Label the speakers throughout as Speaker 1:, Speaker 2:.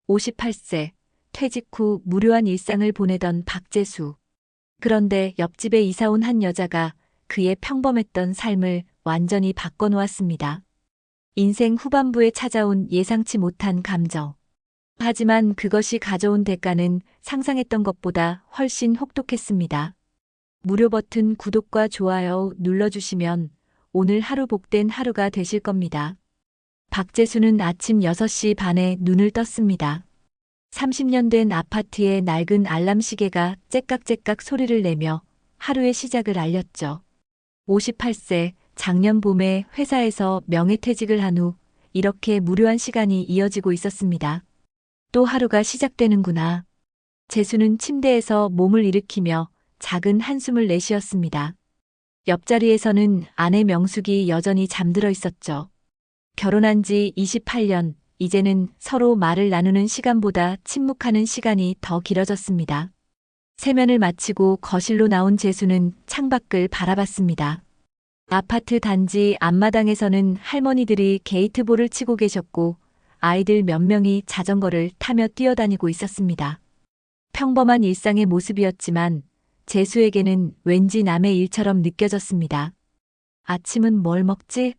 Speaker 1: 58세, 퇴직 후 무료한 일상을 보내던 박재수. 그런데 옆집에 이사 온 한 여자가 그의 평범했던 삶을 완전히 바꿔놓았습니다. 인생 후반부에 찾아온 예상치 못한 감정. 하지만 그것이 가져온 대가는 상상했던 것보다 훨씬 혹독했습니다. 무료 버튼 구독과 좋아요 눌러주시면 오늘 하루 복된 하루가 되실 겁니다. 박재수는 아침 6시 반에 눈을 떴습니다. 30년 된 아파트의 낡은 알람 시계가 째깍째깍 소리를 내며 하루의 시작을 알렸죠. 58세, 작년 봄에 회사에서 명예퇴직을 한 후 이렇게 무료한 시간이 이어지고 있었습니다. 또 하루가 시작되는구나. 재수는 침대에서 몸을 일으키며 작은 한숨을 내쉬었습니다. 옆자리에서는 아내 명숙이 여전히 잠들어 있었죠. 결혼한 지 28년, 이제는 서로 말을 나누는 시간보다 침묵하는 시간이 더 길어졌습니다. 세면을 마치고 거실로 나온 재수는 창밖을 바라봤습니다. 아파트 단지 앞마당에서는 할머니들이 게이트볼을 치고 계셨고 아이들 몇 명이 자전거를 타며 뛰어다니고 있었습니다. 평범한 일상의 모습이었지만 재수에게는 왠지 남의 일처럼 느껴졌습니다. 아침은 뭘 먹지?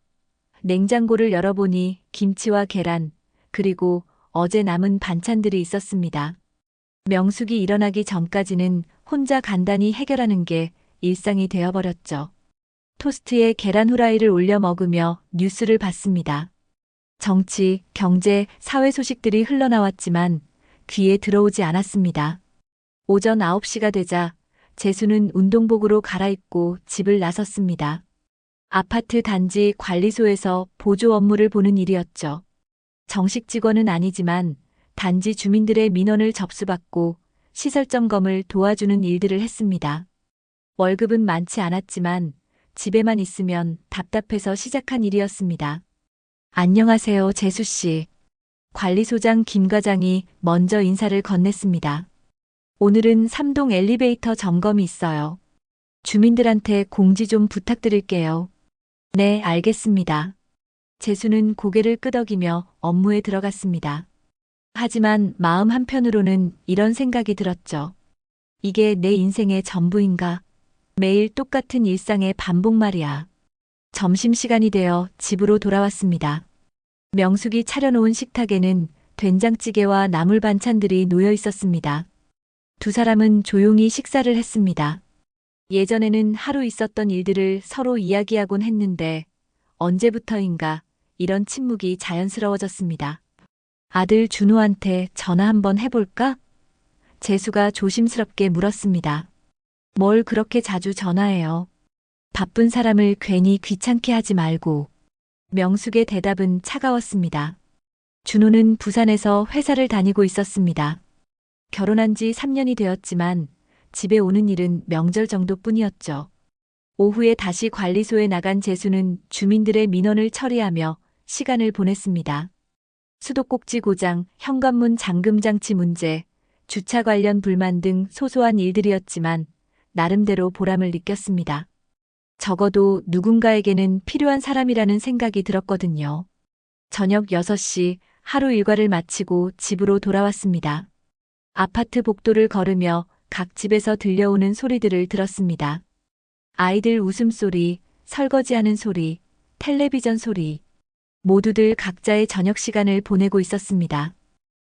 Speaker 1: 냉장고를 열어보니 김치와 계란, 그리고 어제 남은 반찬들이 있었습니다. 명숙이 일어나기 전까지는 혼자 간단히 해결하는 게 일상이 되어버렸죠. 토스트에 계란 후라이를 올려 먹으며 뉴스를 봤습니다. 정치, 경제, 사회 소식들이 흘러나왔지만 귀에 들어오지 않았습니다. 오전 9시가 되자 재수는 운동복으로 갈아입고 집을 나섰습니다. 아파트 단지 관리소에서 보조 업무를 보는 일이었죠. 정식 직원은 아니지만 단지 주민들의 민원을 접수받고 시설 점검을 도와주는 일들을 했습니다. 월급은 많지 않았지만 집에만 있으면 답답해서 시작한 일이었습니다. 안녕하세요, 재수 씨. 관리소장 김 과장이 먼저 인사를 건넸습니다. 오늘은 3동 엘리베이터 점검이 있어요. 주민들한테 공지 좀 부탁드릴게요. 네, 알겠습니다. 재수는 고개를 끄덕이며 업무에 들어갔습니다. 하지만 마음 한편으로는 이런 생각이 들었죠. 이게 내 인생의 전부인가? 매일 똑같은 일상의 반복 말이야. 점심시간이 되어 집으로 돌아왔습니다. 명숙이 차려놓은 식탁에는 된장찌개와 나물 반찬들이 놓여 있었습니다. 두 사람은 조용히 식사를 했습니다. 예전에는 하루 있었던 일들을 서로 이야기하곤 했는데 언제부터인가 이런 침묵이 자연스러워졌습니다. 아들 준호한테 전화 한번 해볼까? 재수가 조심스럽게 물었습니다. 뭘 그렇게 자주 전화해요? 바쁜 사람을 괜히 귀찮게 하지 말고. 명숙의 대답은 차가웠습니다. 준호는 부산에서 회사를 다니고 있었습니다. 결혼한 지 3년이 되었지만 집에 오는 일은 명절 정도뿐이었죠. 오후에 다시 관리소에 나간 재수는 주민들의 민원을 처리하며 시간을 보냈습니다. 수도꼭지 고장, 현관문 잠금 장치 문제, 주차 관련 불만 등 소소한 일들이었지만 나름대로 보람을 느꼈습니다. 적어도 누군가에게는 필요한 사람이라는 생각이 들었거든요. 저녁 6시 하루 일과를 마치고 집으로 돌아왔습니다. 아파트 복도를 걸으며 각 집에서 들려오는 소리들을 들었습니다. 아이들 웃음소리, 설거지하는 소리, 텔레비전 소리. 모두들 각자의 저녁 시간을 보내고 있었습니다.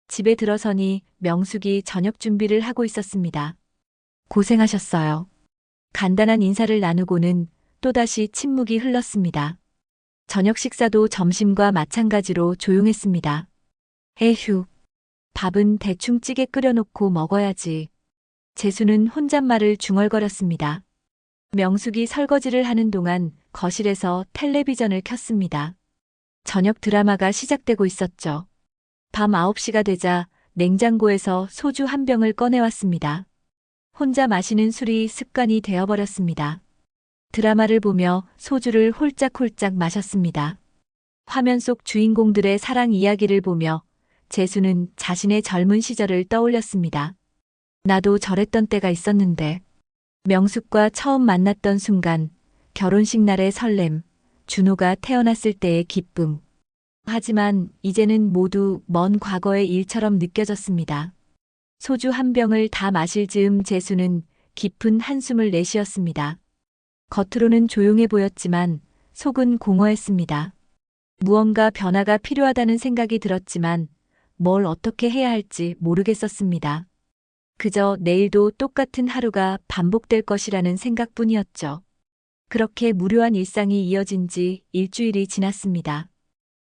Speaker 1: 집에 들어서니 명숙이 저녁 준비를 하고 있었습니다. 고생하셨어요. 간단한 인사를 나누고는 또다시 침묵이 흘렀습니다. 저녁 식사도 점심과 마찬가지로 조용했습니다. 에휴, 밥은 대충 찌개 끓여놓고 먹어야지. 재수는 혼잣말을 중얼거렸습니다. 명숙이 설거지를 하는 동안 거실에서 텔레비전을 켰습니다. 저녁 드라마가 시작되고 있었죠. 밤 9시가 되자 냉장고에서 소주 한 병을 꺼내왔습니다. 혼자 마시는 술이 습관이 되어버렸습니다. 드라마를 보며 소주를 홀짝홀짝 마셨습니다. 화면 속 주인공들의 사랑 이야기를 보며 재수는 자신의 젊은 시절을 떠올렸습니다. 나도 저랬던 때가 있었는데. 명숙과 처음 만났던 순간, 결혼식 날의 설렘, 준호가 태어났을 때의 기쁨. 하지만 이제는 모두 먼 과거의 일처럼 느껴졌습니다. 소주 한 병을 다 마실 즈음 재수는 깊은 한숨을 내쉬었습니다. 겉으로는 조용해 보였지만 속은 공허했습니다. 무언가 변화가 필요하다는 생각이 들었지만 뭘 어떻게 해야 할지 모르겠었습니다. 그저 내일도 똑같은 하루가 반복될 것이라는 생각뿐이었죠. 그렇게 무료한 일상이 이어진 지 일주일이 지났습니다.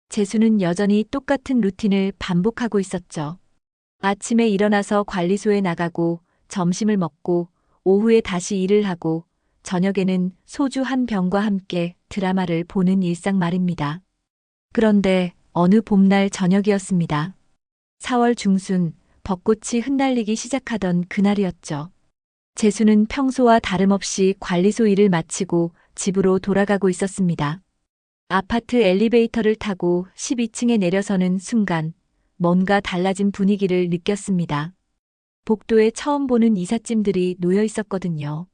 Speaker 1: 재수는 여전히 똑같은 루틴을 반복하고 있었죠. 아침에 일어나서 관리소에 나가고 점심을 먹고 오후에 다시 일을 하고 저녁에는 소주 한 병과 함께 드라마를 보는 일상 말입니다. 그런데 어느 봄날 저녁이었습니다. 4월 중순 벚꽃이 흩날리기 시작하던 그날이었죠. 재수는 평소와 다름없이 관리소 일을 마치고 집으로 돌아가고 있었습니다. 아파트 엘리베이터를 타고 12층에 내려서는 순간 뭔가 달라진 분위기를 느꼈습니다. 복도에 처음 보는 이삿짐들이 놓여 있었거든요.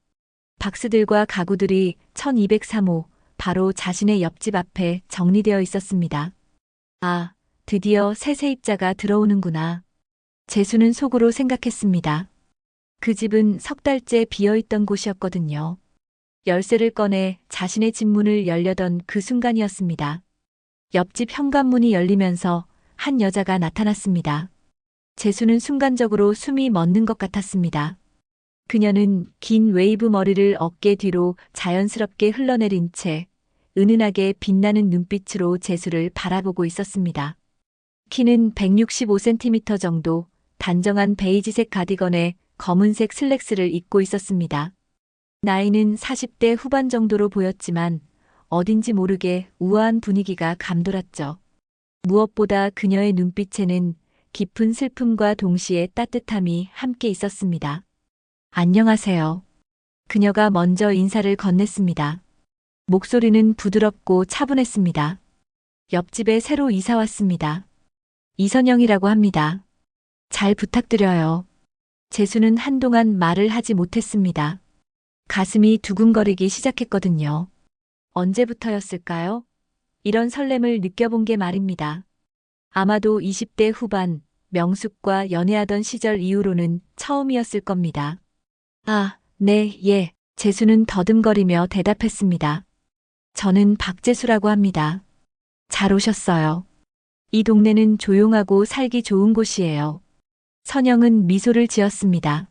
Speaker 1: 박스들과 가구들이 1203호 바로 자신의 옆집 앞에 정리되어 있었습니다. 아, 드디어 새 세입자가 들어오는구나. 재수는 속으로 생각했습니다. 그 집은 석 달째 비어있던 곳이었거든요. 열쇠를 꺼내 자신의 집 문을 열려던 그 순간이었습니다. 옆집 현관문이 열리면서 한 여자가 나타났습니다. 재수는 순간적으로 숨이 멎는 것 같았습니다. 그녀는 긴 웨이브 머리를 어깨 뒤로 자연스럽게 흘러내린 채 은은하게 빛나는 눈빛으로 재수를 바라보고 있었습니다. 키는 165cm 정도, 단정한 베이지색 가디건에 검은색 슬랙스를 입고 있었습니다. 나이는 40대 후반 정도로 보였지만 어딘지 모르게 우아한 분위기가 감돌았죠. 무엇보다 그녀의 눈빛에는 깊은 슬픔과 동시에 따뜻함이 함께 있었습니다. 안녕하세요. 그녀가 먼저 인사를 건넸습니다. 목소리는 부드럽고 차분했습니다. 옆집에 새로 이사 왔습니다. 이선영이라고 합니다. 잘 부탁드려요. 재수는 한동안 말을 하지 못했습니다. 가슴이 두근거리기 시작했거든요. 언제부터였을까요? 이런 설렘을 느껴본 게 말입니다. 아마도 20대 후반 명숙과 연애하던 시절 이후로는 처음이었을 겁니다. 아, 네, 예. 재수는 더듬거리며 대답했습니다. 저는 박재수라고 합니다. 잘 오셨어요. 이 동네는 조용하고 살기 좋은 곳이에요. 선영은 미소를 지었습니다.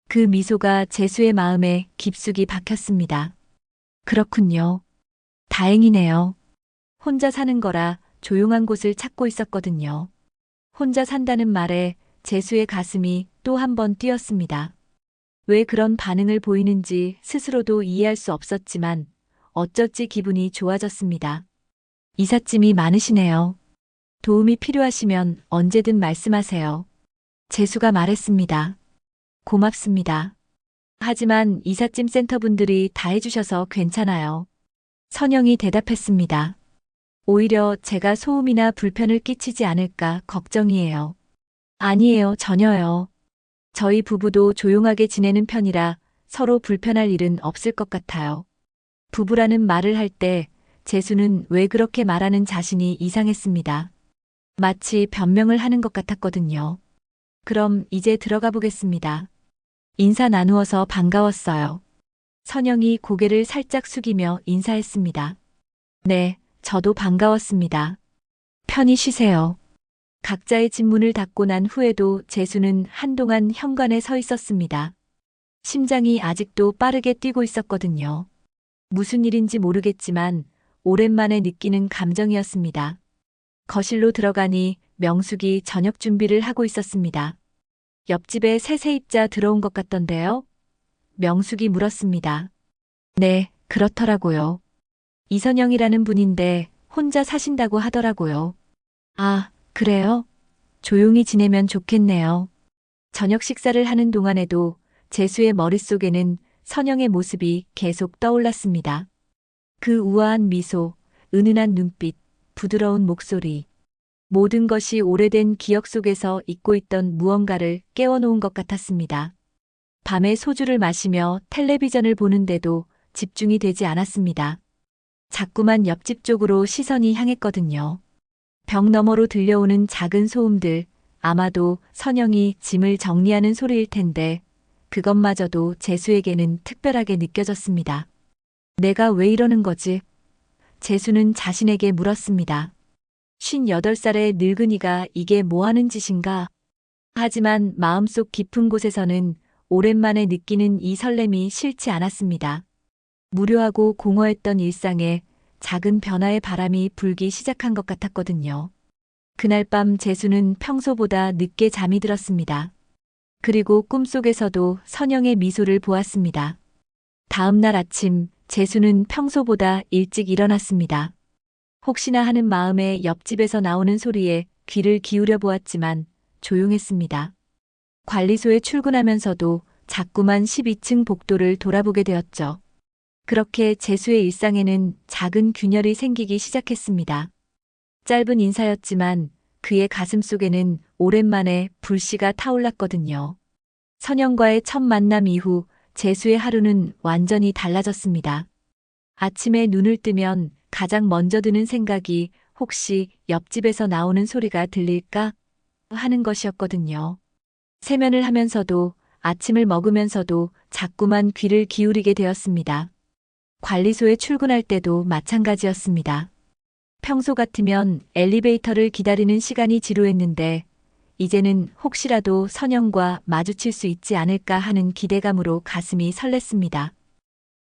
Speaker 1: 그 미소가 재수의 마음에 깊숙이 박혔습니다. 그렇군요. 다행이네요. 혼자 사는 거라 조용한 곳을 찾고 있었거든요. 혼자 산다는 말에 재수의 가슴이 또 한 번 뛰었습니다. 왜 그런 반응을 보이는지 스스로도 이해할 수 없었지만 어쩌지 기분이 좋아졌습니다. 이삿짐이 많으시네요. 도움이 필요하시면 언제든 말씀하세요. 재수가 말했습니다. 고맙습니다. 하지만 이삿짐 센터 분들이 다 해주셔서 괜찮아요. 선영이 대답했습니다. 오히려 제가 소음이나 불편을 끼치지 않을까 걱정이에요. 아니에요, 전혀요. 저희 부부도 조용하게 지내는 편이라 서로 불편할 일은 없을 것 같아요. 부부라는 말을 할 때 재수는 왜 그렇게 말하는 자신이 이상했습니다. 마치 변명을 하는 것 같았거든요. 그럼 이제 들어가 보겠습니다. 인사 나누어서 반가웠어요. 선영이 고개를 살짝 숙이며 인사했습니다. 네, 저도 반가웠습니다. 편히 쉬세요. 각자의 집 문을 닫고 난 후에도 재수는 한동안 현관에 서 있었습니다. 심장이 아직도 빠르게 뛰고 있었거든요. 무슨 일인지 모르겠지만 오랜만에 느끼는 감정이었습니다. 거실로 들어가니 명숙이 저녁 준비를 하고 있었습니다. 옆집에 새 세입자 들어온 것 같던데요? 명숙이 물었습니다. 네, 그렇더라고요. 이선영이라는 분인데 혼자 사신다고 하더라고요. 아, 그래요? 조용히 지내면 좋겠네요. 저녁 식사를 하는 동안에도 재수의 머릿속에는 선영의 모습이 계속 떠올랐습니다. 그 우아한 미소, 은은한 눈빛, 부드러운 목소리. 모든 것이 오래된 기억 속에서 잊고 있던 무언가를 깨워놓은 것 같았습니다. 밤에 소주를 마시며 텔레비전을 보는데도 집중이 되지 않았습니다. 자꾸만 옆집 쪽으로 시선이 향했거든요. 벽 너머로 들려오는 작은 소음들, 아마도 선영이 짐을 정리하는 소리일 텐데 그것마저도 재수에게는 특별하게 느껴졌습니다. 내가 왜 이러는 거지? 재수는 자신에게 물었습니다. 58살의 늙은이가 이게 뭐 하는 짓인가? 하지만 마음속 깊은 곳에서는 오랜만에 느끼는 이 설렘이 싫지 않았습니다. 무료하고 공허했던 일상에 작은 변화의 바람이 불기 시작한 것 같았거든요. 그날 밤 재수는 평소보다 늦게 잠이 들었습니다. 그리고 꿈속에서도 선영의 미소를 보았습니다. 다음 날 아침 재수는 평소보다 일찍 일어났습니다. 혹시나 하는 마음에 옆집에서 나오는 소리에 귀를 기울여 보았지만 조용했습니다. 관리소에 출근하면서도 자꾸만 12층 복도를 돌아보게 되었죠. 그렇게 재수의 일상에는 작은 균열이 생기기 시작했습니다. 짧은 인사였지만 그의 가슴 속에는 오랜만에 불씨가 타올랐거든요. 선영과의 첫 만남 이후 재수의 하루는 완전히 달라졌습니다. 아침에 눈을 뜨면 가장 먼저 드는 생각이 혹시 옆집에서 나오는 소리가 들릴까 하는 것이었거든요. 세면을 하면서도 아침을 먹으면서도 자꾸만 귀를 기울이게 되었습니다. 관리소에 출근할 때도 마찬가지였습니다. 평소 같으면 엘리베이터를 기다리는 시간이 지루했는데 이제는 혹시라도 선영과 마주칠 수 있지 않을까 하는 기대감으로 가슴이 설렜습니다.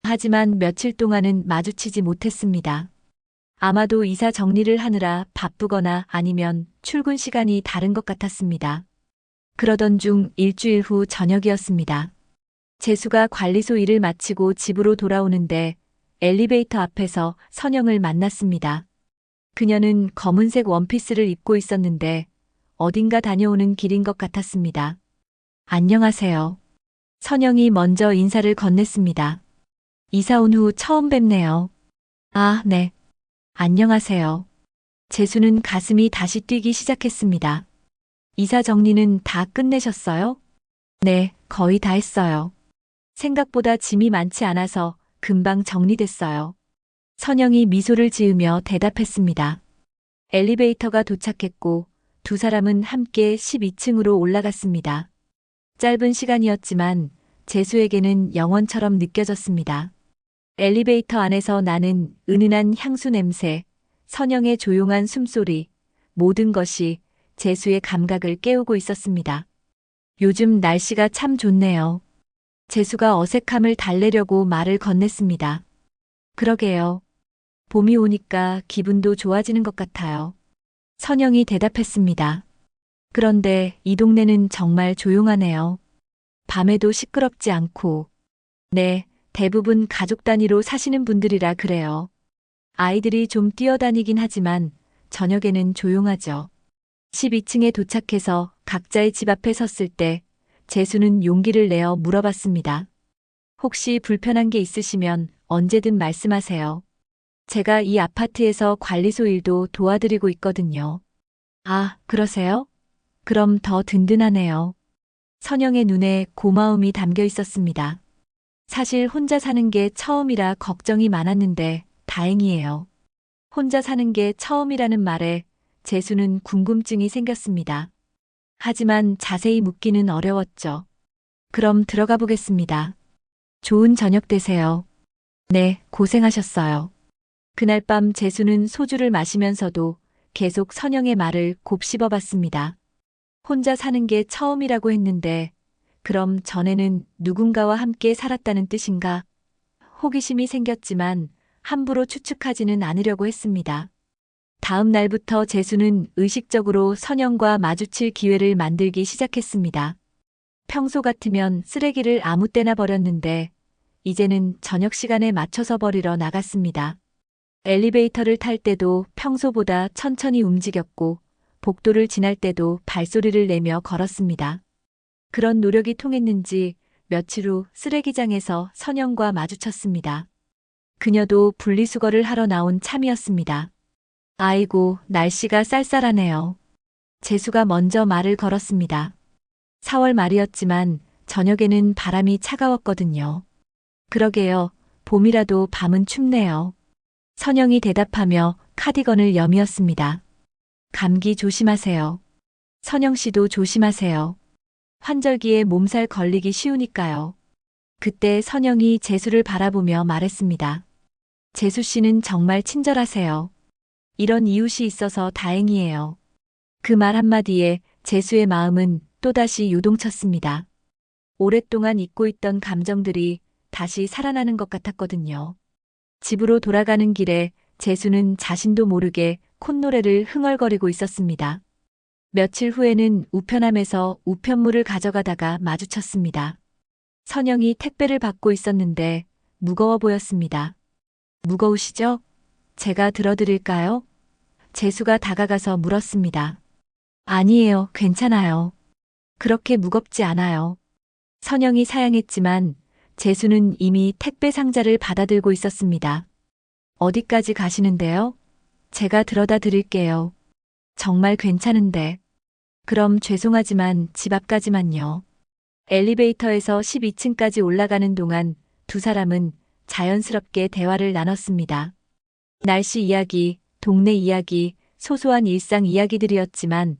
Speaker 1: 하지만 며칠 동안은 마주치지 못했습니다. 아마도 이사 정리를 하느라 바쁘거나 아니면 출근 시간이 다른 것 같았습니다. 그러던 중 일주일 후 저녁이었습니다. 재수가 관리소 일을 마치고 집으로 돌아오는데 엘리베이터 앞에서 선영을 만났습니다. 그녀는 검은색 원피스를 입고 있었는데 어딘가 다녀오는 길인 것 같았습니다. 안녕하세요. 선영이 먼저 인사를 건넸습니다. 이사 온 후 처음 뵙네요. 아, 네. 안녕하세요. 재수는 가슴이 다시 뛰기 시작했습니다. 이사 정리는 다 끝내셨어요? 네, 거의 다 했어요. 생각보다 짐이 많지 않아서 금방 정리됐어요. 선영이 미소를 지으며 대답했습니다. 엘리베이터가 도착했고 두 사람은 함께 12층으로 올라갔습니다. 짧은 시간이었지만 재수에게는 영원처럼 느껴졌습니다. 엘리베이터 안에서 나는 은은한 향수 냄새, 선영의 조용한 숨소리, 모든 것이 재수의 감각을 깨우고 있었습니다. 요즘 날씨가 참 좋네요. 재수가 어색함을 달래려고 말을 건넸습니다. 그러게요. 봄이 오니까 기분도 좋아지는 것 같아요. 선영이 대답했습니다. 그런데 이 동네는 정말 조용하네요. 밤에도 시끄럽지 않고. 네, 대부분 가족 단위로 사시는 분들이라 그래요. 아이들이 좀 뛰어다니긴 하지만 저녁에는 조용하죠. 12층에 도착해서 각자의 집 앞에 섰을 때 재수는 용기를 내어 물어봤습니다. 혹시 불편한 게 있으시면 언제든 말씀하세요. 제가 이 아파트에서 관리소 일도 도와드리고 있거든요. 아, 그러세요? 그럼 더 든든하네요. 선영의 눈에 고마움이 담겨 있었습니다. 사실 혼자 사는 게 처음이라 걱정이 많았는데 다행이에요. 혼자 사는 게 처음이라는 말에 재수는 궁금증이 생겼습니다. 하지만 자세히 묻기는 어려웠죠. 그럼 들어가 보겠습니다. 좋은 저녁 되세요. 네, 고생하셨어요. 그날 밤 재수는 소주를 마시면서도 계속 선영의 말을 곱씹어 봤습니다. 혼자 사는 게 처음이라고 했는데 그럼 전에는 누군가와 함께 살았다는 뜻인가? 호기심이 생겼지만 함부로 추측하지는 않으려고 했습니다. 다음 날부터 재수는 의식적으로 선영과 마주칠 기회를 만들기 시작했습니다. 평소 같으면 쓰레기를 아무 때나 버렸는데 이제는 저녁 시간에 맞춰서 버리러 나갔습니다. 엘리베이터를 탈 때도 평소보다 천천히 움직였고 복도를 지날 때도 발소리를 내며 걸었습니다. 그런 노력이 통했는지 며칠 후 쓰레기장에서 선영과 마주쳤습니다. 그녀도 분리수거를 하러 나온 참이었습니다. 아이고, 날씨가 쌀쌀하네요. 재수가 먼저 말을 걸었습니다. 4월 말이었지만 저녁에는 바람이 차가웠거든요. 그러게요. 봄이라도 밤은 춥네요. 선영이 대답하며 카디건을 여미었습니다. 감기 조심하세요. 선영 씨도 조심하세요. 환절기에 몸살 걸리기 쉬우니까요. 그때 선영이 재수를 바라보며 말했습니다. 재수 씨는 정말 친절하세요. 이런 이웃이 있어서 다행이에요. 그 말 한마디에 재수의 마음은 또다시 요동쳤습니다. 오랫동안 잊고 있던 감정들이 다시 살아나는 것 같았거든요. 집으로 돌아가는 길에 재수는 자신도 모르게 콧노래를 흥얼거리고 있었습니다. 며칠 후에는 우편함에서 우편물을 가져가다가 마주쳤습니다. 선영이 택배를 받고 있었는데 무거워 보였습니다. 무거우시죠? 제가 들어드릴까요? 재수가 다가가서 물었습니다. 아니에요, 괜찮아요. 그렇게 무겁지 않아요. 선영이 사양했지만 재수는 이미 택배 상자를 받아들고 있었습니다. 어디까지 가시는데요? 제가 들어다 드릴게요. 정말 괜찮은데. 그럼 죄송하지만 집 앞까지만요. 엘리베이터에서 12층까지 올라가는 동안 두 사람은 자연스럽게 대화를 나눴습니다. 날씨 이야기, 동네 이야기, 소소한 일상 이야기들이었지만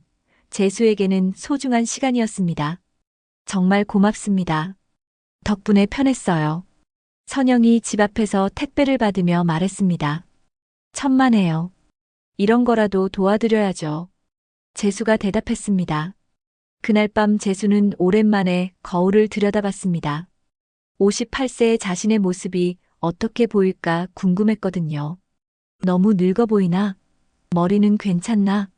Speaker 1: 재수에게는 소중한 시간이었습니다. 정말 고맙습니다. 덕분에 편했어요. 선영이 집 앞에서 택배를 받으며 말했습니다. 천만에요. 이런 거라도 도와드려야죠. 재수가 대답했습니다. 그날 밤 재수는 오랜만에 거울을 들여다봤습니다. 58세의 자신의 모습이 어떻게 보일까 궁금했거든요. 너무 늙어 보이나? 머리는 괜찮나?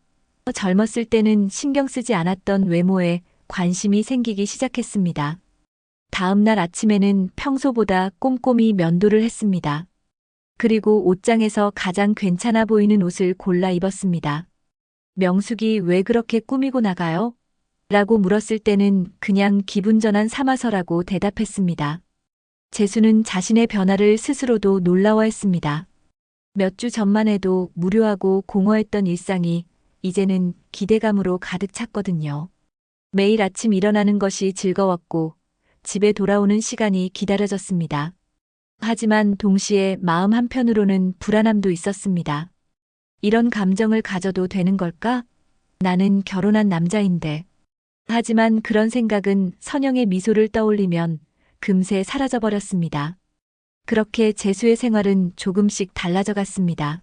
Speaker 1: 젊었을 때는 신경 쓰지 않았던 외모에 관심이 생기기 시작했습니다. 다음 날 아침에는 평소보다 꼼꼼히 면도를 했습니다. 그리고 옷장에서 가장 괜찮아 보이는 옷을 골라 입었습니다. 명숙이 왜 그렇게 꾸미고 나가요? 라고 물었을 때는 그냥 기분 전환 삼아서라고 대답했습니다. 재수는 자신의 변화를 스스로도 놀라워했습니다. 몇 주 전만 해도 무료하고 공허했던 일상이 이제는 기대감으로 가득 찼거든요. 매일 아침 일어나는 것이 즐거웠고 집에 돌아오는 시간이 기다려졌습니다. 하지만 동시에 마음 한편으로는 불안함도 있었습니다. 이런 감정을 가져도 되는 걸까? 나는 결혼한 남자인데. 하지만 그런 생각은 선영의 미소를 떠올리면 금세 사라져 버렸습니다. 그렇게 재수의 생활은 조금씩 달라져 갔습니다.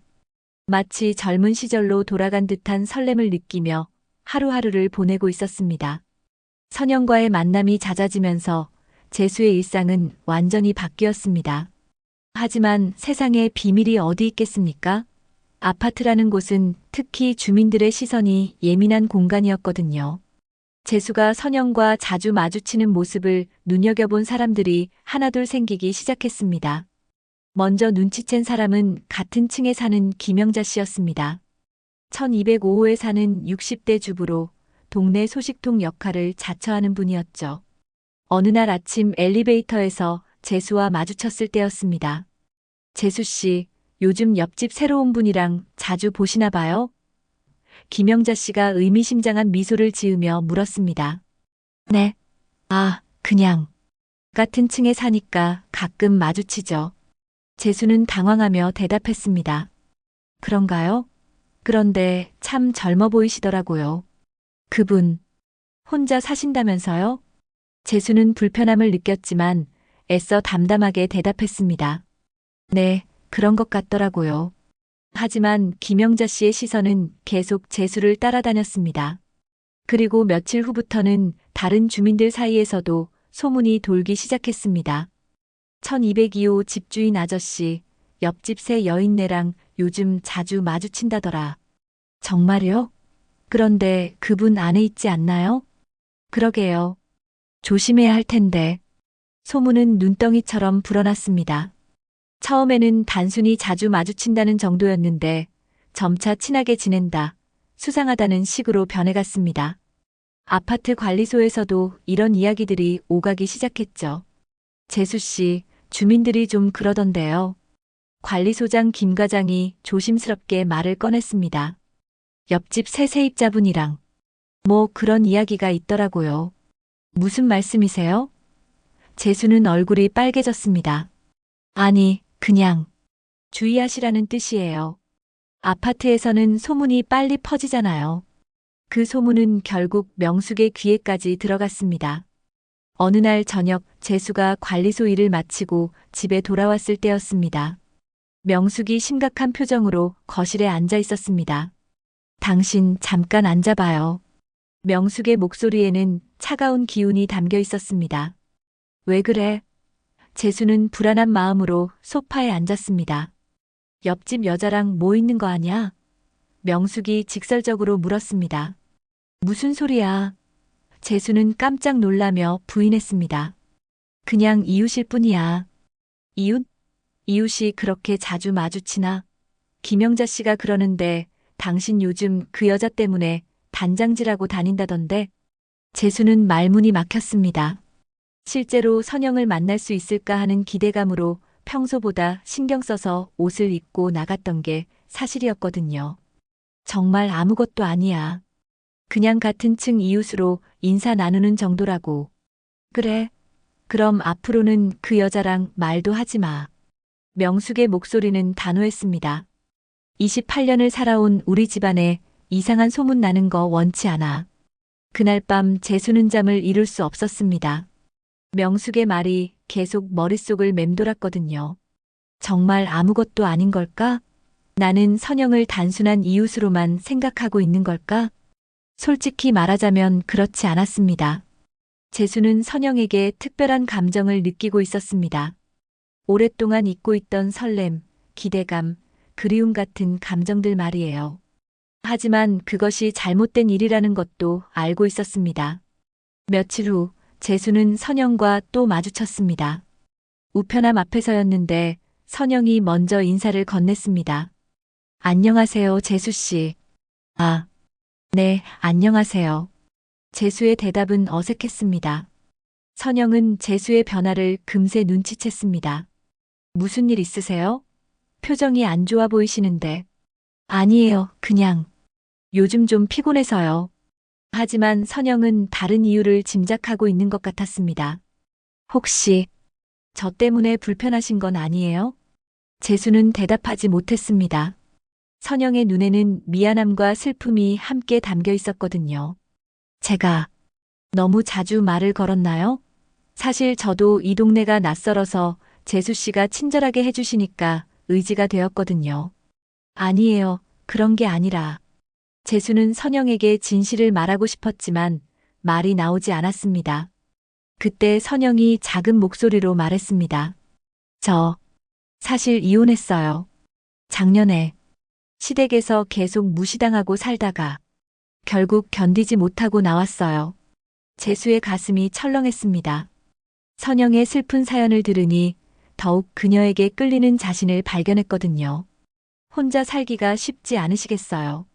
Speaker 1: 마치 젊은 시절로 돌아간 듯한 설렘을 느끼며 하루하루를 보내고 있었습니다. 선영과의 만남이 잦아지면서 재수의 일상은 완전히 바뀌었습니다. 하지만 세상에 비밀이 어디 있겠습니까? 아파트라는 곳은 특히 주민들의 시선이 예민한 공간이었거든요. 재수가 선영과 자주 마주치는 모습을 눈여겨본 사람들이 하나둘 생기기 시작했습니다. 먼저 눈치챈 사람은 같은 층에 사는 김영자 씨였습니다. 1205호에 사는 60대 주부로 동네 소식통 역할을 자처하는 분이었죠. 어느 날 아침 엘리베이터에서 재수와 마주쳤을 때였습니다. 재수 씨, 요즘 옆집 새로운 분이랑 자주 보시나 봐요? 김영자 씨가 의미심장한 미소를 지으며 물었습니다. 네. 아, 그냥. 같은 층에 사니까 가끔 마주치죠. 재수는 당황하며 대답했습니다. 그런가요? 그런데 참 젊어 보이시더라고요. 그분, 혼자 사신다면서요? 재수는 불편함을 느꼈지만 애써 담담하게 대답했습니다. 네, 그런 것 같더라고요. 하지만 김영자 씨의 시선은 계속 재수를 따라다녔습니다. 그리고 며칠 후부터는 다른 주민들 사이에서도 소문이 돌기 시작했습니다. 1202호 집주인 아저씨, 옆집 새 여인네랑 요즘 자주 마주친다더라. 정말요? 그런데 그분 안에 있지 않나요? 그러게요. 조심해야 할 텐데. 소문은 눈덩이처럼 불어났습니다. 처음에는 단순히 자주 마주친다는 정도였는데 점차 친하게 지낸다, 수상하다는 식으로 변해갔습니다. 아파트 관리소에서도 이런 이야기들이 오가기 시작했죠. 재수 씨, 주민들이 좀 그러던데요. 관리소장 김 과장이 조심스럽게 말을 꺼냈습니다. 옆집 새 세입자분이랑 뭐 그런 이야기가 있더라고요. 무슨 말씀이세요? 재수는 얼굴이 빨개졌습니다. 아니, 그냥 주의하시라는 뜻이에요. 아파트에서는 소문이 빨리 퍼지잖아요. 그 소문은 결국 명숙의 귀에까지 들어갔습니다. 어느 날 저녁 재수가 관리소 일을 마치고 집에 돌아왔을 때였습니다. 명숙이 심각한 표정으로 거실에 앉아 있었습니다. 당신 잠깐 앉아봐요. 명숙의 목소리에는 차가운 기운이 담겨 있었습니다. 왜 그래? 재수는 불안한 마음으로 소파에 앉았습니다. 옆집 여자랑 뭐 있는 거 아냐? 명숙이 직설적으로 물었습니다. 무슨 소리야? 재수는 깜짝 놀라며 부인했습니다. 그냥 이웃일 뿐이야. 이웃? 이웃이 그렇게 자주 마주치나? 김영자 씨가 그러는데 당신 요즘 그 여자 때문에 단장질하고 다닌다던데? 재수는 말문이 막혔습니다. 실제로 선영을 만날 수 있을까 하는 기대감으로 평소보다 신경 써서 옷을 입고 나갔던 게 사실이었거든요. 정말 아무것도 아니야. 그냥 같은 층 이웃으로 인사 나누는 정도라고. 그래. 그럼 앞으로는 그 여자랑 말도 하지 마. 명숙의 목소리는 단호했습니다. 28년을 살아온 우리 집안에 이상한 소문 나는 거 원치 않아. 그날 밤 재수는 잠을 이룰 수 없었습니다. 명숙의 말이 계속 머릿속을 맴돌았거든요. 정말 아무것도 아닌 걸까? 나는 선영을 단순한 이웃으로만 생각하고 있는 걸까? 솔직히 말하자면 그렇지 않았습니다. 재수는 선영에게 특별한 감정을 느끼고 있었습니다. 오랫동안 잊고 있던 설렘, 기대감, 그리움 같은 감정들 말이에요. 하지만 그것이 잘못된 일이라는 것도 알고 있었습니다. 며칠 후 재수는 선영과 또 마주쳤습니다. 우편함 앞에서였는데 선영이 먼저 인사를 건넸습니다. 안녕하세요, 재수 씨. 아, 네, 안녕하세요. 재수의 대답은 어색했습니다. 선영은 재수의 변화를 금세 눈치챘습니다. 무슨 일 있으세요? 표정이 안 좋아 보이시는데. 아니에요, 그냥. 요즘 좀 피곤해서요. 하지만 선영은 다른 이유를 짐작하고 있는 것 같았습니다. 혹시 저 때문에 불편하신 건 아니에요? 재수는 대답하지 못했습니다. 선영의 눈에는 미안함과 슬픔이 함께 담겨 있었거든요. 제가 너무 자주 말을 걸었나요? 사실 저도 이 동네가 낯설어서 재수 씨가 친절하게 해주시니까 의지가 되었거든요. 아니에요. 그런 게 아니라. 재수는 선영에게 진실을 말하고 싶었지만 말이 나오지 않았습니다. 그때 선영이 작은 목소리로 말했습니다. 저 사실 이혼했어요. 작년에 시댁에서 계속 무시당하고 살다가 결국 견디지 못하고 나왔어요. 재수의 가슴이 철렁했습니다. 선영의 슬픈 사연을 들으니 더욱 그녀에게 끌리는 자신을 발견했거든요. 혼자 살기가 쉽지 않으시겠어요.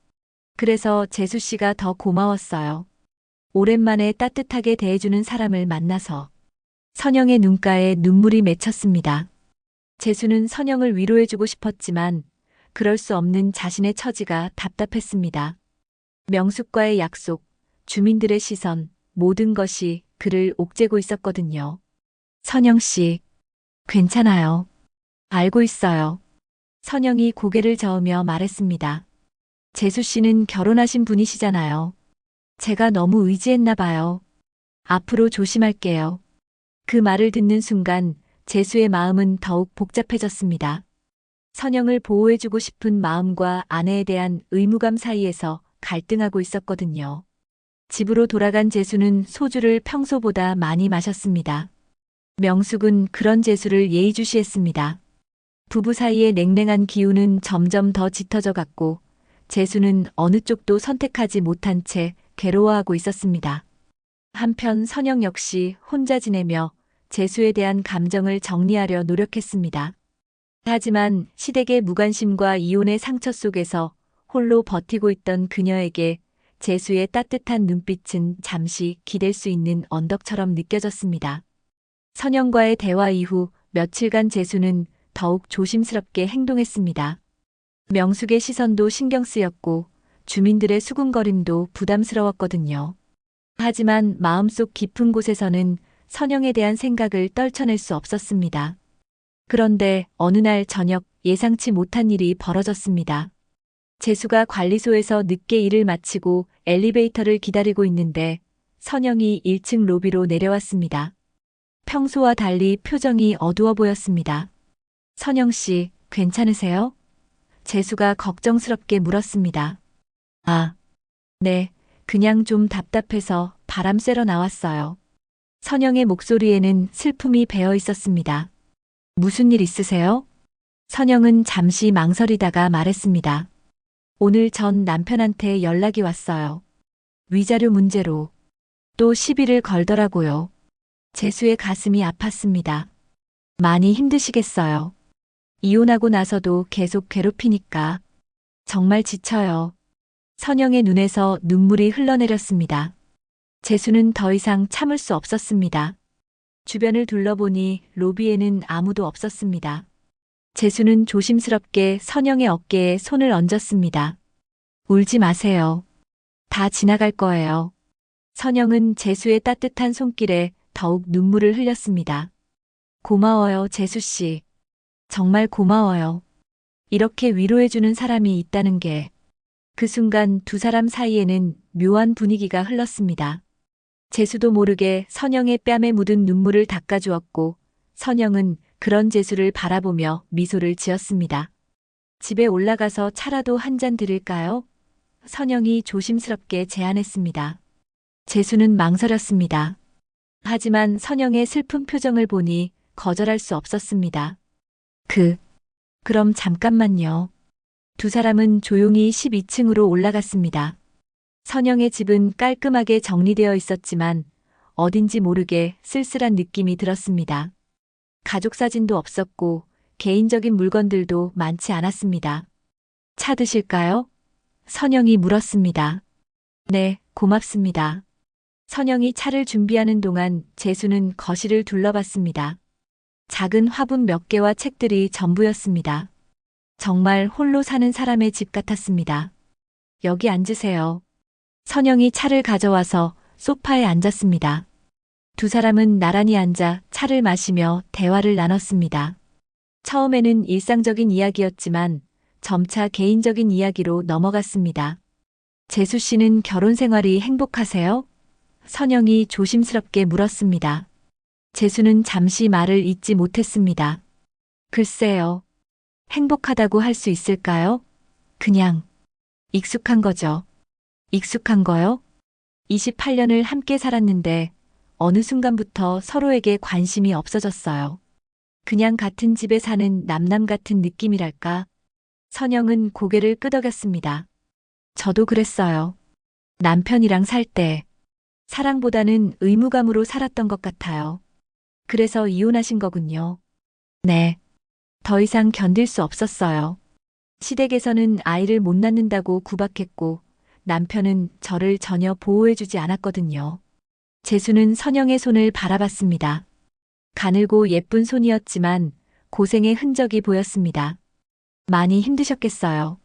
Speaker 1: 그래서 재수 씨가 더 고마웠어요. 오랜만에 따뜻하게 대해주는 사람을 만나서. 선영의 눈가에 눈물이 맺혔습니다. 재수는 선영을 위로해주고 싶었지만 그럴 수 없는 자신의 처지가 답답했습니다. 명숙과의 약속, 주민들의 시선, 모든 것이 그를 옥죄고 있었거든요. 선영 씨, 괜찮아요. 알고 있어요. 선영이 고개를 저으며 말했습니다. 재수 씨는 결혼하신 분이시잖아요. 제가 너무 의지했나 봐요. 앞으로 조심할게요. 그 말을 듣는 순간 재수의 마음은 더욱 복잡해졌습니다. 선영을 보호해주고 싶은 마음과 아내에 대한 의무감 사이에서 갈등하고 있었거든요. 집으로 돌아간 재수는 소주를 평소보다 많이 마셨습니다. 명숙은 그런 재수를 예의주시했습니다. 부부 사이의 냉랭한 기운은 점점 더 짙어져 갔고 재수는 어느 쪽도 선택하지 못한 채 괴로워하고 있었습니다. 한편 선영 역시 혼자 지내며 재수에 대한 감정을 정리하려 노력했습니다. 하지만 시댁의 무관심과 이혼의 상처 속에서 홀로 버티고 있던 그녀에게 재수의 따뜻한 눈빛은 잠시 기댈 수 있는 언덕처럼 느껴졌습니다. 선영과의 대화 이후 며칠간 재수는 더욱 조심스럽게 행동했습니다. 명숙의 시선도 신경 쓰였고 주민들의 수군거림도 부담스러웠거든요. 하지만 마음속 깊은 곳에서는 선영에 대한 생각을 떨쳐낼 수 없었습니다. 그런데 어느 날 저녁 예상치 못한 일이 벌어졌습니다. 재수가 관리소에서 늦게 일을 마치고 엘리베이터를 기다리고 있는데 선영이 1층 로비로 내려왔습니다. 평소와 달리 표정이 어두워 보였습니다. 선영 씨, 괜찮으세요? 재수가 걱정스럽게 물었습니다. 아, 네, 그냥 좀 답답해서 바람 쐬러 나왔어요. 선영의 목소리에는 슬픔이 배어 있었습니다. 무슨 일 있으세요? 선영은 잠시 망설이다가 말했습니다. 오늘 전 남편한테 연락이 왔어요. 위자료 문제로. 또 시비를 걸더라고요. 재수의 가슴이 아팠습니다. 많이 힘드시겠어요. 이혼하고 나서도 계속 괴롭히니까. 정말 지쳐요. 선영의 눈에서 눈물이 흘러내렸습니다. 재수는 더 이상 참을 수 없었습니다. 주변을 둘러보니 로비에는 아무도 없었습니다. 재수는 조심스럽게 선영의 어깨에 손을 얹었습니다. 울지 마세요. 다 지나갈 거예요. 선영은 재수의 따뜻한 손길에 더욱 눈물을 흘렸습니다. 고마워요, 재수 씨. 정말 고마워요. 이렇게 위로해주는 사람이 있다는 게. 그 순간 두 사람 사이에는 묘한 분위기가 흘렀습니다. 재수도 모르게 선영의 뺨에 묻은 눈물을 닦아주었고 선영은 그런 재수를 바라보며 미소를 지었습니다. 집에 올라가서 차라도 한 잔 드릴까요? 선영이 조심스럽게 제안했습니다. 재수는 망설였습니다. 하지만 선영의 슬픈 표정을 보니 거절할 수 없었습니다. 그럼 잠깐만요. 두 사람은 조용히 12층으로 올라갔습니다. 선영의 집은 깔끔하게 정리되어 있었지만 어딘지 모르게 쓸쓸한 느낌이 들었습니다. 가족 사진도 없었고 개인적인 물건들도 많지 않았습니다. 차 드실까요? 선영이 물었습니다. 네, 고맙습니다. 선영이 차를 준비하는 동안 재수는 거실을 둘러봤습니다. 작은 화분 몇 개와 책들이 전부였습니다. 정말 홀로 사는 사람의 집 같았습니다. 여기 앉으세요. 선영이 차를 가져와서 소파에 앉았습니다. 두 사람은 나란히 앉아 차를 마시며 대화를 나눴습니다. 처음에는 일상적인 이야기였지만 점차 개인적인 이야기로 넘어갔습니다. 재수 씨는 결혼 생활이 행복하세요? 선영이 조심스럽게 물었습니다. 재수는 잠시 말을 잇지 못했습니다. 글쎄요. 행복하다고 할 수 있을까요? 그냥 익숙한 거죠. 익숙한 거요? 28년을 함께 살았는데 어느 순간부터 서로에게 관심이 없어졌어요. 그냥 같은 집에 사는 남남 같은 느낌이랄까? 선영은 고개를 끄덕였습니다. 저도 그랬어요. 남편이랑 살 때 사랑보다는 의무감으로 살았던 것 같아요. 그래서 이혼하신 거군요. 네. 더 이상 견딜 수 없었어요. 시댁에서는 아이를 못 낳는다고 구박했고 남편은 저를 전혀 보호해주지 않았거든요. 재수는 선영의 손을 바라봤습니다. 가늘고 예쁜 손이었지만 고생의 흔적이 보였습니다. 많이 힘드셨겠어요.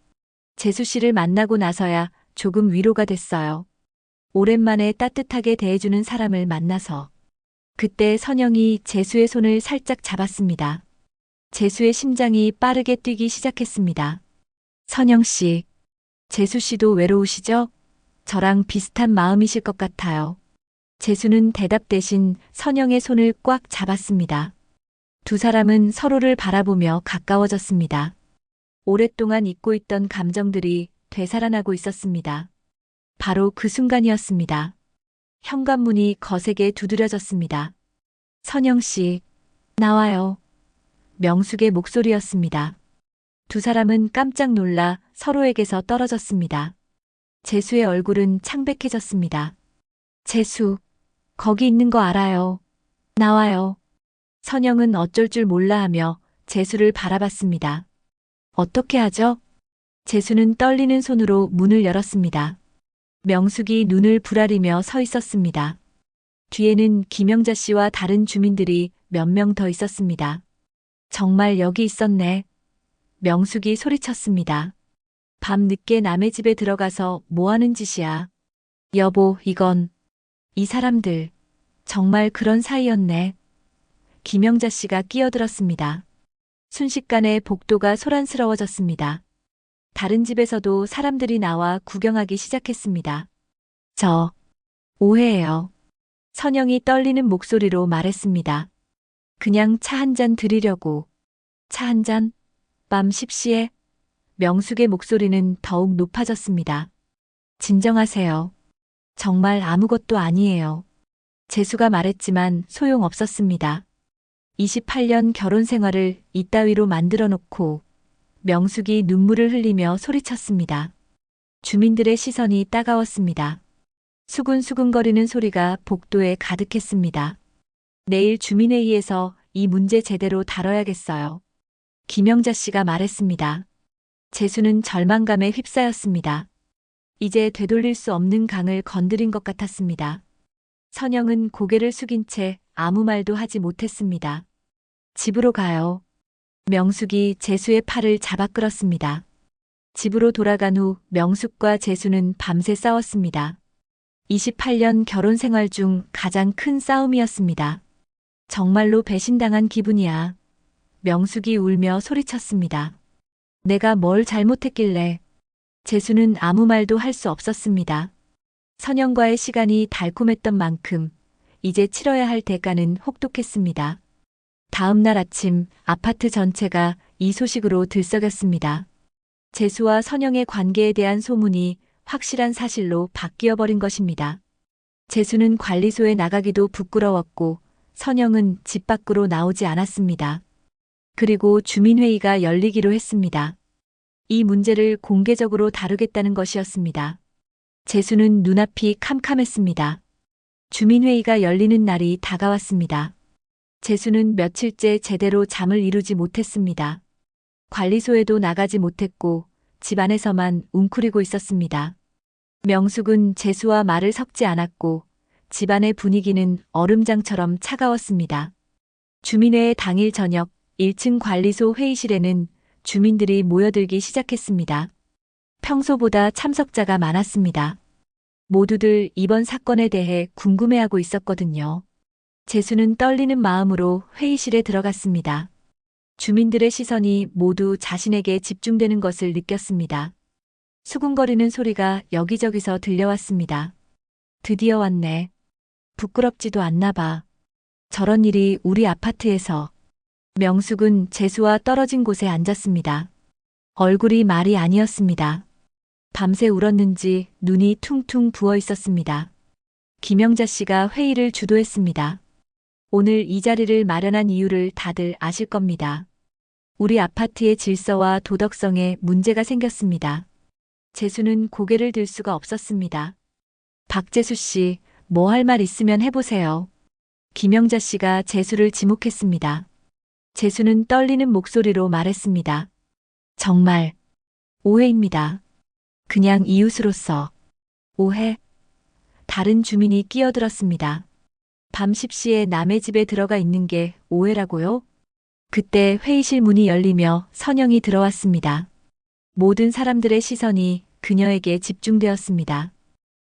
Speaker 1: 재수 씨를 만나고 나서야 조금 위로가 됐어요. 오랜만에 따뜻하게 대해주는 사람을 만나서. 그때 선영이 재수의 손을 살짝 잡았습니다. 재수의 심장이 빠르게 뛰기 시작했습니다. 선영 씨, 재수 씨도 외로우시죠? 저랑 비슷한 마음이실 것 같아요. 재수는 대답 대신 선영의 손을 꽉 잡았습니다. 두 사람은 서로를 바라보며 가까워졌습니다. 오랫동안 잊고 있던 감정들이 되살아나고 있었습니다. 바로 그 순간이었습니다. 현관문이 거세게 두드려졌습니다. 선영 씨, 나와요. 명숙의 목소리였습니다. 두 사람은 깜짝 놀라 서로에게서 떨어졌습니다. 재수의 얼굴은 창백해졌습니다. 재수, 거기 있는 거 알아요. 나와요. 선영은 어쩔 줄 몰라 하며 재수를 바라봤습니다. 어떻게 하죠? 재수는 떨리는 손으로 문을 열었습니다. 명숙이 눈을 부라리며 서 있었습니다. 뒤에는 김영자 씨와 다른 주민들이 몇 명 더 있었습니다. 정말 여기 있었네. 명숙이 소리쳤습니다. 밤늦게 남의 집에 들어가서 뭐 하는 짓이야. 여보, 이건. 이 사람들. 정말 그런 사이였네. 김영자 씨가 끼어들었습니다. 순식간에 복도가 소란스러워졌습니다. 다른 집에서도 사람들이 나와 구경하기 시작했습니다. 저 오해해요. 선영이 떨리는 목소리로 말했습니다. 그냥 차 한 잔 드리려고. 차 한 잔? 밤 10시에? 명숙의 목소리는 더욱 높아졌습니다. 진정하세요. 정말 아무것도 아니에요. 재수가 말했지만 소용없었습니다. 28년 결혼 생활을 이따위로 만들어 놓고 명숙이 눈물을 흘리며 소리쳤습니다. 주민들의 시선이 따가웠습니다. 수근수근거리는 소리가 복도에 가득했습니다. 내일 주민회의에서 이 문제 제대로 다뤄야겠어요. 김영자 씨가 말했습니다. 재수는 절망감에 휩싸였습니다. 이제 되돌릴 수 없는 강을 건드린 것 같았습니다. 선영은 고개를 숙인 채 아무 말도 하지 못했습니다. 집으로 가요. 명숙이 재수의 팔을 잡아 끌었습니다. 집으로 돌아간 후 명숙과 재수는 밤새 싸웠습니다. 28년 결혼 생활 중 가장 큰 싸움이었습니다. 정말로 배신당한 기분이야. 명숙이 울며 소리쳤습니다. 내가 뭘 잘못했길래. 재수는 아무 말도 할 수 없었습니다. 선영과의 시간이 달콤했던 만큼 이제 치러야 할 대가는 혹독했습니다. 다음 날 아침 아파트 전체가 이 소식으로 들썩였습니다. 재수와 선영의 관계에 대한 소문이 확실한 사실로 바뀌어 버린 것입니다. 재수는 관리소에 나가기도 부끄러웠고 선영은 집 밖으로 나오지 않았습니다. 그리고 주민회의가 열리기로 했습니다. 이 문제를 공개적으로 다루겠다는 것이었습니다. 재수는 눈앞이 캄캄했습니다. 주민회의가 열리는 날이 다가왔습니다. 재수는 며칠째 제대로 잠을 이루지 못했습니다. 관리소에도 나가지 못했고 집안에서만 웅크리고 있었습니다. 명숙은 재수와 말을 섞지 않았고 집안의 분위기는 얼음장처럼 차가웠습니다. 주민회의 당일 저녁 1층 관리소 회의실에는 주민들이 모여들기 시작했습니다. 평소보다 참석자가 많았습니다. 모두들 이번 사건에 대해 궁금해하고 있었거든요. 재수는 떨리는 마음으로 회의실에 들어갔습니다. 주민들의 시선이 모두 자신에게 집중되는 것을 느꼈습니다. 수군거리는 소리가 여기저기서 들려왔습니다. 드디어 왔네. 부끄럽지도 않나 봐. 저런 일이 우리 아파트에서. 명숙은 재수와 떨어진 곳에 앉았습니다. 얼굴이 말이 아니었습니다. 밤새 울었는지 눈이 퉁퉁 부어 있었습니다. 김영자 씨가 회의를 주도했습니다. 오늘 이 자리를 마련한 이유를 다들 아실 겁니다. 우리 아파트의 질서와 도덕성에 문제가 생겼습니다. 재수는 고개를 들 수가 없었습니다. 박재수 씨, 뭐 할 말 있으면 해보세요. 김영자 씨가 재수를 지목했습니다. 재수는 떨리는 목소리로 말했습니다. 정말 오해입니다. 그냥 이웃으로서. 오해? 다른 주민이 끼어들었습니다. 밤 10시에 남의 집에 들어가 있는 게 오해라고요? 그때 회의실 문이 열리며 선영이 들어왔습니다. 모든 사람들의 시선이 그녀에게 집중되었습니다.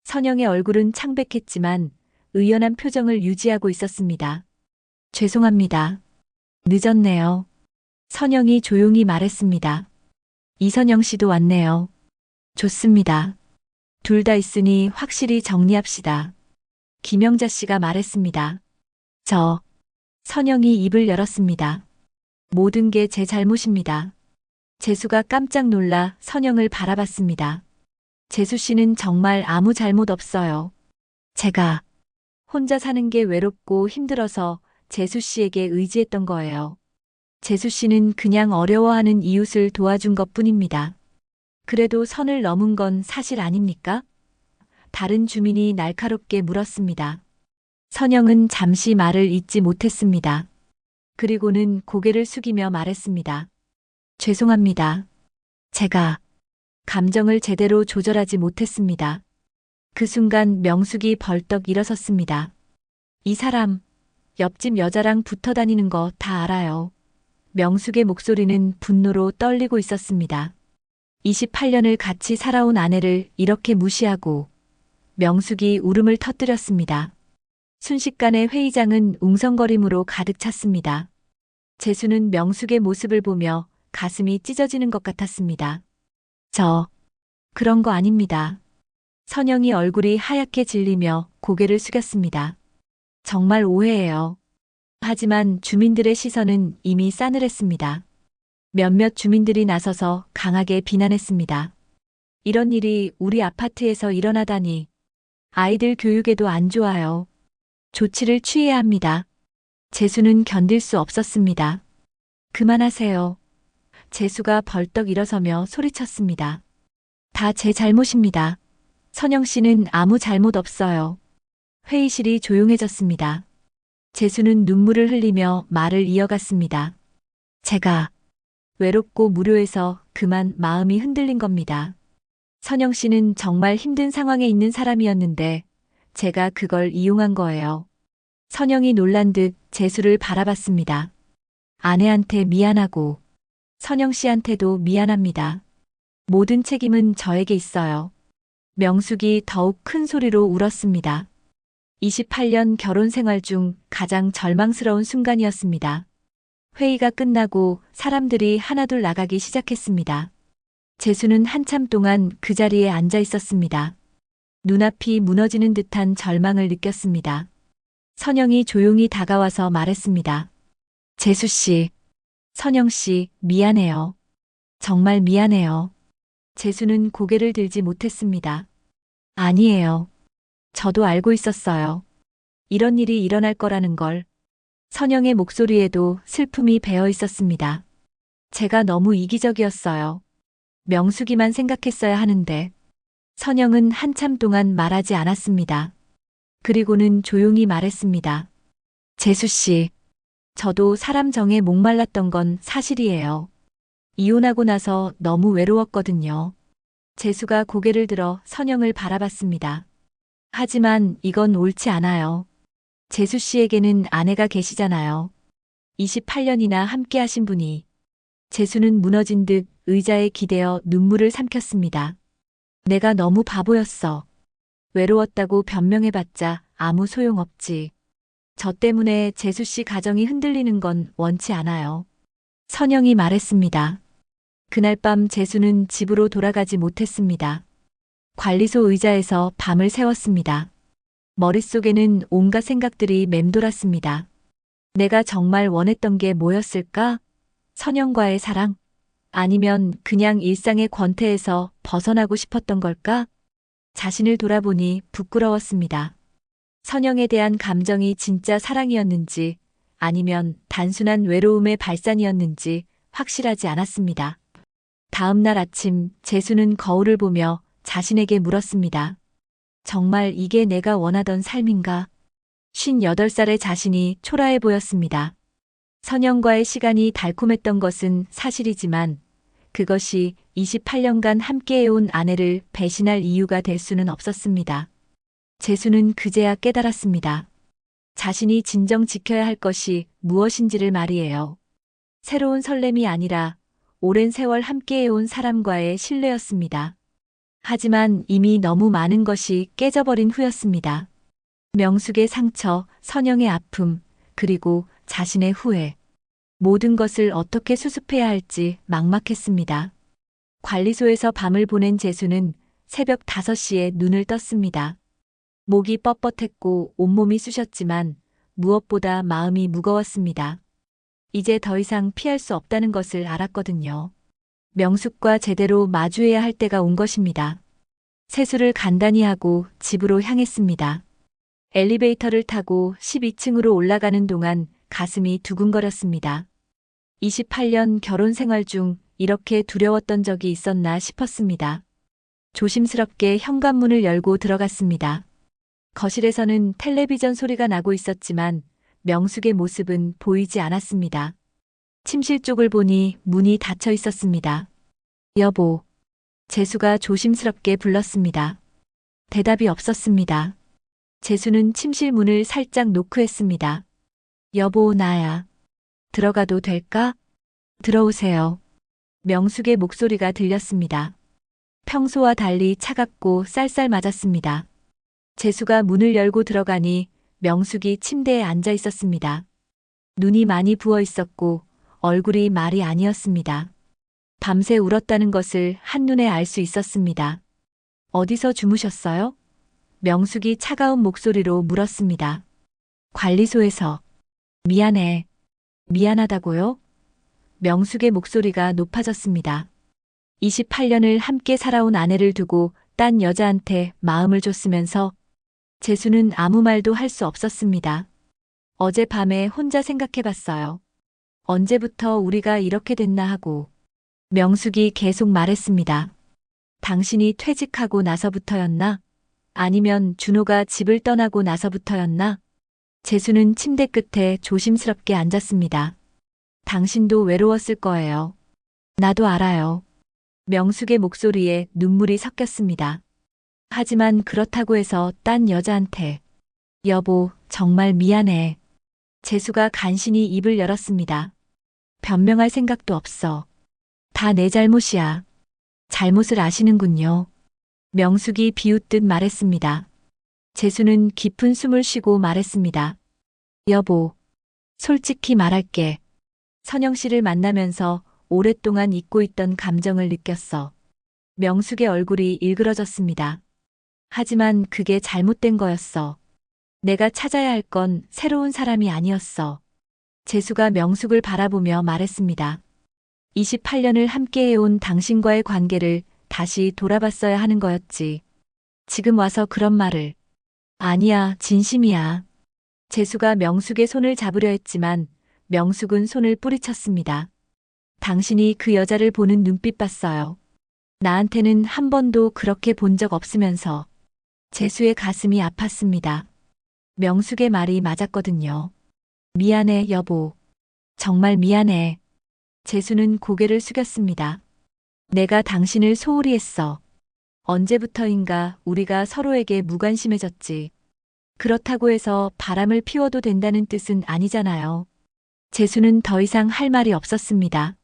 Speaker 1: 선영의 얼굴은 창백했지만 의연한 표정을 유지하고 있었습니다. 죄송합니다. 늦었네요. 선영이 조용히 말했습니다. 이선영 씨도 왔네요. 좋습니다. 둘 다 있으니 확실히 정리합시다. 김영자 씨가 말했습니다. 선영이 입을 열었습니다. 모든 게 제 잘못입니다. 재수가 깜짝 놀라 선영을 바라봤습니다. 재수 씨는 정말 아무 잘못 없어요. 제가 혼자 사는 게 외롭고 힘들어서 재수 씨에게 의지했던 거예요. 재수 씨는 그냥 어려워하는 이웃을 도와준 것뿐입니다. 그래도 선을 넘은 건 사실 아닙니까? 다른 주민이 날카롭게 물었습니다. 선영은 잠시 말을 잇지 못했습니다. 그리고는 고개를 숙이며 말했습니다. 죄송합니다. 제가 감정을 제대로 조절하지 못했습니다. 그 순간 명숙이 벌떡 일어섰습니다. 이 사람, 옆집 여자랑 붙어 다니는 거 다 알아요. 명숙의 목소리는 분노로 떨리고 있었습니다. 28년을 같이 살아온 아내를 이렇게 무시하고 명숙이 울음을 터뜨렸습니다. 순식간에 회의장은 웅성거림으로 가득 찼습니다. 재수는 명숙의 모습을 보며 가슴이 찢어지는 것 같았습니다. 그런 거 아닙니다. 선영이 얼굴이 하얗게 질리며 고개를 숙였습니다. 정말 오해예요. 하지만 주민들의 시선은 이미 싸늘했습니다. 몇몇 주민들이 나서서 강하게 비난했습니다. 이런 일이 우리 아파트에서 일어나다니. 아이들 교육에도 안 좋아요. 조치를 취해야 합니다. 재수는 견딜 수 없었습니다. 그만하세요. 재수가 벌떡 일어서며 소리쳤습니다. 다 제 잘못입니다. 선영 씨는 아무 잘못 없어요. 회의실이 조용해졌습니다. 재수는 눈물을 흘리며 말을 이어갔습니다. 제가 외롭고 무료해서 그만 마음이 흔들린 겁니다. 선영 씨는 정말 힘든 상황에 있는 사람이었는데 제가 그걸 이용한 거예요. 선영이 놀란 듯 재수를 바라봤습니다. 아내한테 미안하고 선영 씨한테도 미안합니다. 모든 책임은 저에게 있어요. 명숙이 더욱 큰 소리로 울었습니다. 28년 결혼 생활 중 가장 절망스러운 순간이었습니다. 회의가 끝나고 사람들이 하나둘 나가기 시작했습니다. 재수는 한참 동안 그 자리에 앉아 있었습니다. 눈앞이 무너지는 듯한 절망을 느꼈습니다. 선영이 조용히 다가와서 말했습니다. 재수 씨, 선영 씨, 미안해요. 정말 미안해요. 재수는 고개를 들지 못했습니다. 아니에요. 저도 알고 있었어요. 이런 일이 일어날 거라는 걸. 선영의 목소리에도 슬픔이 배어 있었습니다. 제가 너무 이기적이었어요. 명숙이만 생각했어야 하는데. 선영은 한참 동안 말하지 않았습니다. 그리고는 조용히 말했습니다. 재수 씨, 저도 사람 정에 목말랐던 건 사실이에요. 이혼하고 나서 너무 외로웠거든요. 재수가 고개를 들어 선영을 바라봤습니다. 하지만 이건 옳지 않아요. 재수 씨에게는 아내가 계시잖아요. 28년이나 함께 하신 분이. 재수는 무너진 듯 의자에 기대어 눈물을 삼켰습니다. 내가 너무 바보였어. 외로웠다고 변명해봤자 아무 소용없지. 저 때문에 재수 씨 가정이 흔들리는 건 원치 않아요. 선영이 말했습니다. 그날 밤 재수는 집으로 돌아가지 못했습니다. 관리소 의자에서 밤을 새웠습니다. 머릿속에는 온갖 생각들이 맴돌았습니다. 내가 정말 원했던 게 뭐였을까? 선영과의 사랑? 아니면 그냥 일상의 권태에서 벗어나고 싶었던 걸까? 자신을 돌아보니 부끄러웠습니다. 선영에 대한 감정이 진짜 사랑이었는지 아니면 단순한 외로움의 발산이었는지 확실하지 않았습니다. 다음 날 아침 재수는 거울을 보며 자신에게 물었습니다. 정말 이게 내가 원하던 삶인가? 58살의 자신이 초라해 보였습니다. 선영과의 시간이 달콤했던 것은 사실이지만 그것이 28년간 함께해온 아내를 배신할 이유가 될 수는 없었습니다. 재수는 그제야 깨달았습니다. 자신이 진정 지켜야 할 것이 무엇인지를 말이에요. 새로운 설렘이 아니라 오랜 세월 함께해온 사람과의 신뢰였습니다. 하지만 이미 너무 많은 것이 깨져버린 후였습니다. 명숙의 상처, 선영의 아픔, 그리고 자신의 후회. 모든 것을 어떻게 수습해야 할지 막막했습니다. 관리소에서 밤을 보낸 재수는 새벽 5시에 눈을 떴습니다. 목이 뻣뻣했고 온몸이 쑤셨지만 무엇보다 마음이 무거웠습니다. 이제 더 이상 피할 수 없다는 것을 알았거든요. 명숙과 제대로 마주해야 할 때가 온 것입니다. 세수를 간단히 하고 집으로 향했습니다. 엘리베이터를 타고 12층으로 올라가는 동안 가슴이 두근거렸습니다. 28년 결혼 생활 중 이렇게 두려웠던 적이 있었나 싶었습니다. 조심스럽게 현관문을 열고 들어갔습니다. 거실에서는 텔레비전 소리가 나고 있었지만 명숙의 모습은 보이지 않았습니다. 침실 쪽을 보니 문이 닫혀 있었습니다. 여보. 재수가 조심스럽게 불렀습니다. 대답이 없었습니다. 재수는 침실 문을 살짝 노크했습니다. 여보, 나야. 들어가도 될까? 들어오세요. 명숙의 목소리가 들렸습니다. 평소와 달리 차갑고 쌀쌀맞았습니다. 재수가 문을 열고 들어가니 명숙이 침대에 앉아 있었습니다. 눈이 많이 부어 있었고 얼굴이 말이 아니었습니다. 밤새 울었다는 것을 한눈에 알 수 있었습니다. 어디서 주무셨어요? 명숙이 차가운 목소리로 물었습니다. 관리소에서. 미안해. 미안하다고요? 명숙의 목소리가 높아졌습니다. 28년을 함께 살아온 아내를 두고 딴 여자한테 마음을 줬으면서 재수는 아무 말도 할 수 없었습니다. 어젯밤에 혼자 생각해봤어요. 언제부터 우리가 이렇게 됐나 하고. 명숙이 계속 말했습니다. 당신이 퇴직하고 나서부터였나? 아니면 준호가 집을 떠나고 나서부터였나? 재수는 침대 끝에 조심스럽게 앉았습니다. 당신도 외로웠을 거예요. 나도 알아요. 명숙의 목소리에 눈물이 섞였습니다. 하지만 그렇다고 해서 딴 여자한테. 여보, 정말 미안해. 재수가 간신히 입을 열었습니다. 변명할 생각도 없어. 다 내 잘못이야. 잘못을 아시는군요. 명숙이 비웃듯 말했습니다. 재수는 깊은 숨을 쉬고 말했습니다. 여보, 솔직히 말할게. 선영 씨를 만나면서 오랫동안 잊고 있던 감정을 느꼈어. 명숙의 얼굴이 일그러졌습니다. 하지만 그게 잘못된 거였어. 내가 찾아야 할 건 새로운 사람이 아니었어. 재수가 명숙을 바라보며 말했습니다. 28년을 함께해온 당신과의 관계를 다시 돌아봤어야 하는 거였지. 지금 와서 그런 말을. 아니야, 진심이야. 재수가 명숙의 손을 잡으려 했지만 명숙은 손을 뿌리쳤습니다. 당신이 그 여자를 보는 눈빛 봤어요. 나한테는 한 번도 그렇게 본 적 없으면서. 재수의 가슴이 아팠습니다. 명숙의 말이 맞았거든요. 미안해, 여보. 정말 미안해. 재수는 고개를 숙였습니다. 내가 당신을 소홀히 했어. 언제부터인가 우리가 서로에게 무관심해졌지. 그렇다고 해서 바람을 피워도 된다는 뜻은 아니잖아요. 재수는 더 이상 할 말이 없었습니다.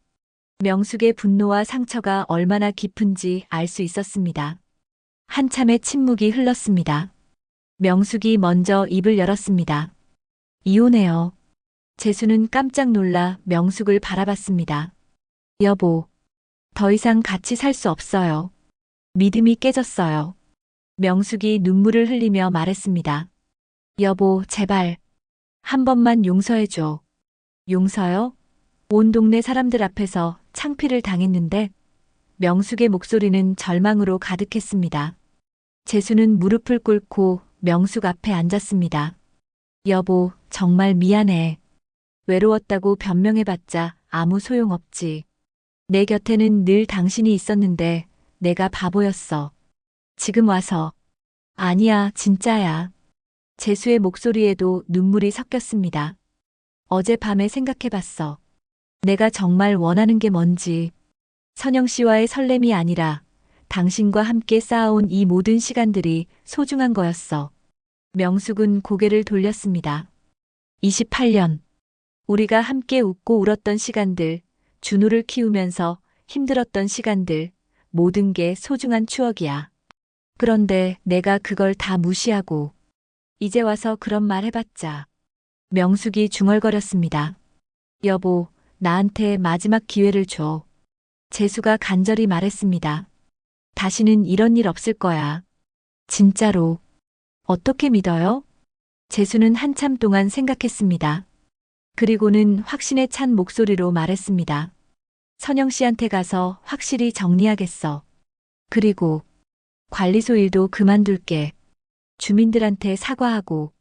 Speaker 1: 명숙의 분노와 상처가 얼마나 깊은지 알 수 있었습니다. 한참의 침묵이 흘렀습니다. 명숙이 먼저 입을 열었습니다. 이혼해요. 재수는 깜짝 놀라 명숙을 바라봤습니다. 여보, 더 이상 같이 살 수 없어요. 믿음이 깨졌어요. 명숙이 눈물을 흘리며 말했습니다. 여보, 제발. 한 번만 용서해줘. 용서요? 온 동네 사람들 앞에서 창피를 당했는데 명숙의 목소리는 절망으로 가득했습니다. 재수는 무릎을 꿇고 명숙 앞에 앉았습니다. 여보, 정말 미안해. 외로웠다고 변명해봤자 아무 소용없지. 내 곁에는 늘 당신이 있었는데 내가 바보였어. 지금 와서. 아니야, 진짜야. 재수의 목소리에도 눈물이 섞였습니다. 어젯밤에 생각해봤어. 내가 정말 원하는 게 뭔지. 선영 씨와의 설렘이 아니라 당신과 함께 쌓아온 이 모든 시간들이 소중한 거였어. 명숙은 고개를 돌렸습니다. 28년. 우리가 함께 웃고 울었던 시간들, 준우를 키우면서 힘들었던 시간들, 모든 게 소중한 추억이야. 그런데 내가 그걸 다 무시하고 이제 와서 그런 말 해봤자. 명숙이 중얼거렸습니다. 여보, 나한테 마지막 기회를 줘. 재수가 간절히 말했습니다. 다시는 이런 일 없을 거야. 진짜로. 어떻게 믿어요? 재수는 한참 동안 생각했습니다. 그리고는 확신에 찬 목소리로 말했습니다. 선영 씨한테 가서 확실히 정리하겠어. 그리고 관리소 일도 그만둘게. 주민들한테 사과하고.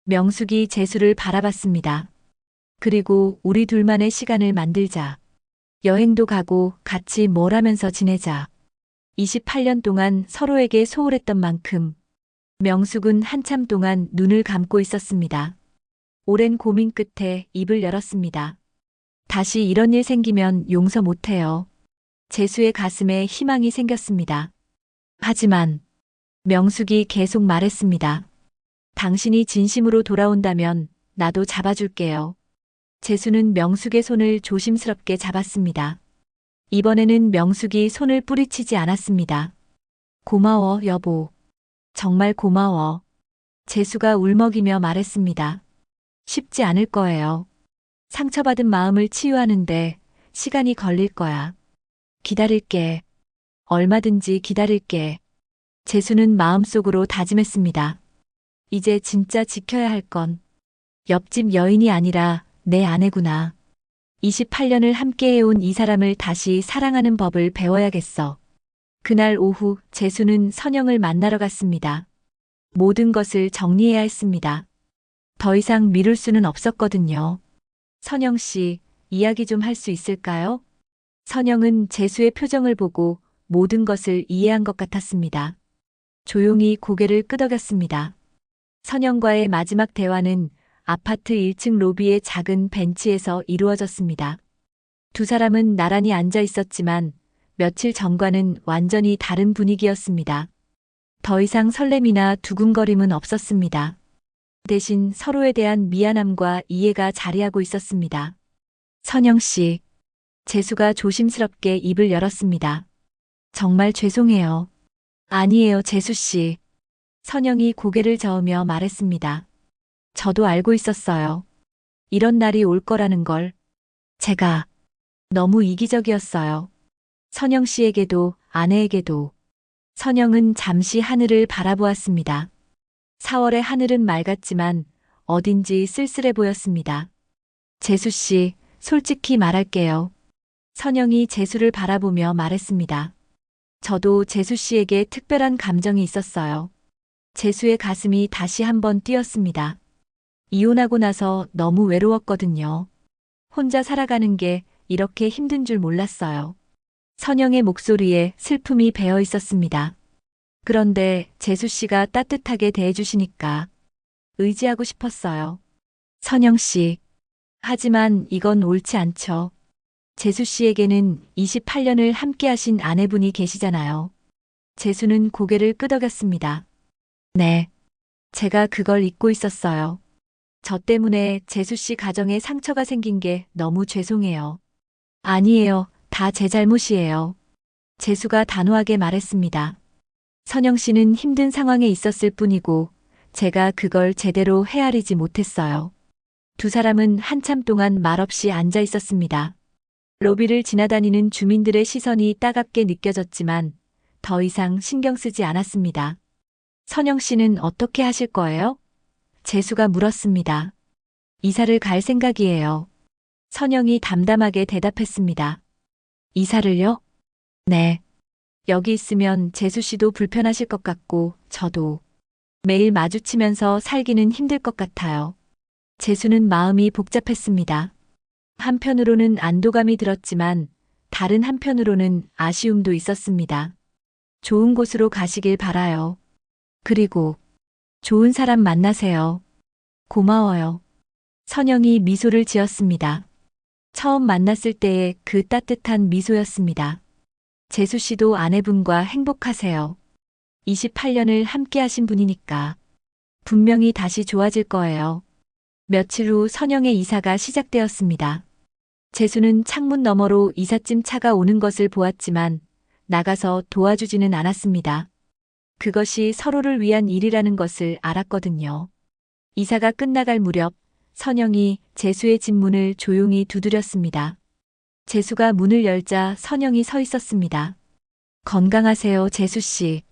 Speaker 1: 명숙이 재수를 바라봤습니다. 그리고 우리 둘만의 시간을 만들자. 여행도 가고 같이 뭘 하면서 지내자. 28년 동안 서로에게 소홀했던 만큼 명숙은 한참 동안 눈을 감고 있었습니다. 오랜 고민 끝에 입을 열었습니다. 다시 이런 일 생기면 용서 못해요. 재수의 가슴에 희망이 생겼습니다. 하지만 명숙이 계속 말했습니다. 당신이 진심으로 돌아온다면 나도 잡아줄게요. 재수는 명숙의 손을 조심스럽게 잡았습니다. 이번에는 명숙이 손을 뿌리치지 않았습니다. 고마워, 여보. 정말 고마워. 재수가 울먹이며 말했습니다. 쉽지 않을 거예요. 상처받은 마음을 치유하는데 시간이 걸릴 거야. 기다릴게. 얼마든지 기다릴게. 재수는 마음속으로 다짐했습니다. 이제 진짜 지켜야 할 건 옆집 여인이 아니라 내 아내구나. 28년을 함께해온 이 사람을 다시 사랑하는 법을 배워야겠어. 그날 오후 재수는 선영을 만나러 갔습니다. 모든 것을 정리해야 했습니다. 더 이상 미룰 수는 없었거든요. 선영 씨, 이야기 좀 할 수 있을까요? 선영은 재수의 표정을 보고 모든 것을 이해한 것 같았습니다. 조용히 고개를 끄덕였습니다. 선영과의 마지막 대화는 아파트 1층 로비의 작은 벤치에서 이루어졌습니다. 두 사람은 나란히 앉아 있었지만 며칠 전과는 완전히 다른 분위기였습니다. 더 이상 설렘이나 두근거림은 없었습니다. 대신 서로에 대한 미안함과 이해가 자리하고 있었습니다. 선영 씨, 재수가 조심스럽게 입을 열었습니다. 정말 죄송해요. 아니에요, 재수 씨. 선영이 고개를 저으며 말했습니다. 저도 알고 있었어요. 이런 날이 올 거라는 걸. 제가 너무 이기적이었어요. 선영 씨에게도 아내에게도. 선영은 잠시 하늘을 바라보았습니다. 4월의 하늘은 맑았지만 어딘지 쓸쓸해 보였습니다. 재수 씨, 솔직히 말할게요. 선영이 재수를 바라보며 말했습니다. 저도 재수 씨에게 특별한 감정이 있었어요. 재수의 가슴이 다시 한번 뛰었습니다. 이혼하고 나서 너무 외로웠거든요. 혼자 살아가는 게 이렇게 힘든 줄 몰랐어요. 선영의 목소리에 슬픔이 배어 있었습니다. 그런데 재수 씨가 따뜻하게 대해주시니까 의지하고 싶었어요. 선영 씨. 하지만 이건 옳지 않죠. 재수 씨에게는 28년을 함께하신 아내분이 계시잖아요. 재수는 고개를 끄덕였습니다. 네. 제가 그걸 잊고 있었어요. 저 때문에 재수 씨 가정에 상처가 생긴 게 너무 죄송해요. 아니에요. 다 제 잘못이에요. 재수가 단호하게 말했습니다. 선영 씨는 힘든 상황에 있었을 뿐이고 제가 그걸 제대로 헤아리지 못했어요. 두 사람은 한참 동안 말없이 앉아 있었습니다. 로비를 지나다니는 주민들의 시선이 따갑게 느껴졌지만 더 이상 신경 쓰지 않았습니다. 선영 씨는 어떻게 하실 거예요? 재수가 물었습니다. 이사를 갈 생각이에요. 선영이 담담하게 대답했습니다. 이사를요? 네. 여기 있으면 재수 씨도 불편하실 것 같고 저도 매일 마주치면서 살기는 힘들 것 같아요. 재수는 마음이 복잡했습니다. 한편으로는 안도감이 들었지만 다른 한편으로는 아쉬움도 있었습니다. 좋은 곳으로 가시길 바라요. 그리고 좋은 사람 만나세요. 고마워요. 선영이 미소를 지었습니다. 처음 만났을 때의 그 따뜻한 미소였습니다. 재수 씨도 아내분과 행복하세요. 28년을 함께 하신 분이니까 분명히 다시 좋아질 거예요. 며칠 후 선영의 이사가 시작되었습니다. 재수는 창문 너머로 이삿짐 차가 오는 것을 보았지만 나가서 도와주지는 않았습니다. 그것이 서로를 위한 일이라는 것을 알았거든요. 이사가 끝나갈 무렵 선영이 재수의 집 문을 조용히 두드렸습니다. 재수가 문을 열자 선영이 서 있었습니다. 건강하세요, 재수 씨.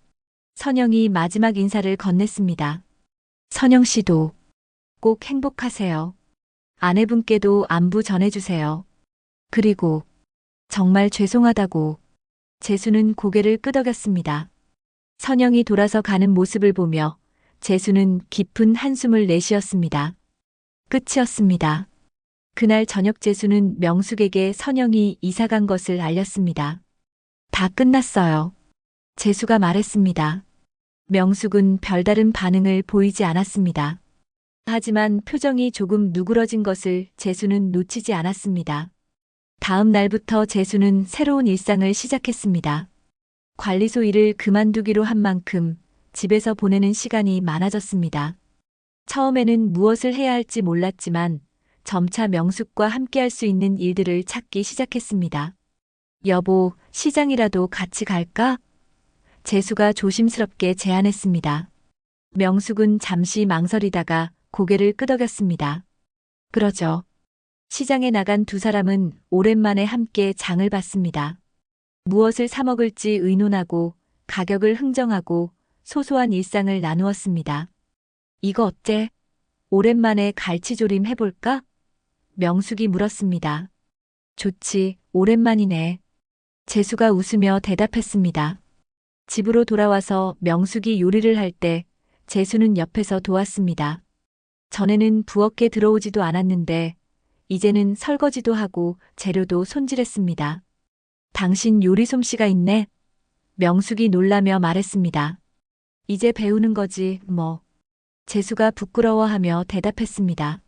Speaker 1: 선영이 마지막 인사를 건넸습니다. 선영 씨도 꼭 행복하세요. 아내분께도 안부 전해주세요. 그리고 정말 죄송하다고. 재수는 고개를 끄덕였습니다. 선영이 돌아서 가는 모습을 보며 재수는 깊은 한숨을 내쉬었습니다. 끝이었습니다. 그날 저녁 재수는 명숙에게 선영이 이사 간 것을 알렸습니다. 다 끝났어요. 재수가 말했습니다. 명숙은 별다른 반응을 보이지 않았습니다. 하지만 표정이 조금 누그러진 것을 재수는 놓치지 않았습니다. 다음 날부터 재수는 새로운 일상을 시작했습니다. 관리소 일을 그만두기로 한 만큼 집에서 보내는 시간이 많아졌습니다. 처음에는 무엇을 해야 할지 몰랐지만 점차 명숙과 함께할 수 있는 일들을 찾기 시작했습니다. 여보, 시장이라도 같이 갈까? 재수가 조심스럽게 제안했습니다. 명숙은 잠시 망설이다가 고개를 끄덕였습니다. 그러죠. 시장에 나간 두 사람은 오랜만에 함께 장을 봤습니다. 무엇을 사 먹을지 의논하고 가격을 흥정하고 소소한 일상을 나누었습니다. 이거 어때? 오랜만에 갈치조림 해볼까? 명숙이 물었습니다. 좋지, 오랜만이네. 재수가 웃으며 대답했습니다. 집으로 돌아와서 명숙이 요리를 할 때 재수는 옆에서 도왔습니다. 전에는 부엌에 들어오지도 않았는데 이제는 설거지도 하고 재료도 손질했습니다. 당신 요리 솜씨가 있네. 명숙이 놀라며 말했습니다. 이제 배우는 거지, 뭐. 재수가 부끄러워하며 대답했습니다.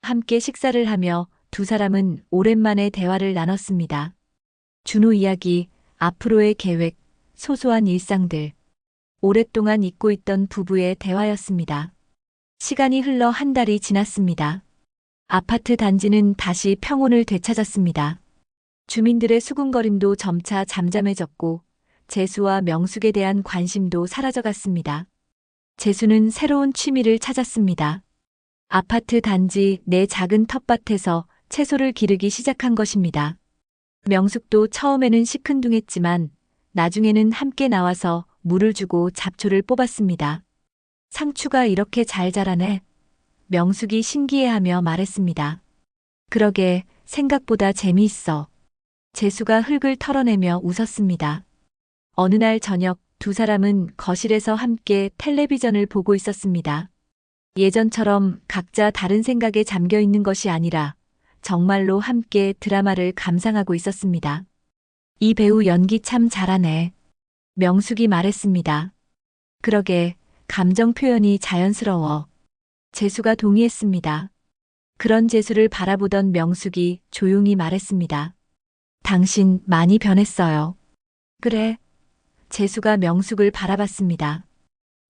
Speaker 1: 함께 식사를 하며 두 사람은 오랜만에 대화를 나눴습니다. 준호 이야기, 앞으로의 계획, 소소한 일상들. 오랫동안 잊고 있던 부부의 대화였습니다. 시간이 흘러 한 달이 지났습니다. 아파트 단지는 다시 평온을 되찾았습니다. 주민들의 수군거림도 점차 잠잠해졌고 재수와 명숙에 대한 관심도 사라져갔습니다. 재수는 새로운 취미를 찾았습니다. 아파트 단지 내 작은 텃밭에서 채소를 기르기 시작한 것입니다. 명숙도 처음에는 시큰둥했지만 나중에는 함께 나와서 물을 주고 잡초를 뽑았습니다. 상추가 이렇게 잘 자라네. 명숙이 신기해하며 말했습니다. 그러게, 생각보다 재미있어. 재수가 흙을 털어내며 웃었습니다. 어느 날 저녁 두 사람은 거실에서 함께 텔레비전을 보고 있었습니다. 예전처럼 각자 다른 생각에 잠겨 있는 것이 아니라 정말로 함께 드라마를 감상하고 있었습니다. 이 배우 연기 참 잘하네. 명숙이 말했습니다. 그러게, 감정 표현이 자연스러워. 재수가 동의했습니다. 그런 재수를 바라보던 명숙이 조용히 말했습니다. 당신 많이 변했어요. 그래. 재수가 명숙을 바라봤습니다.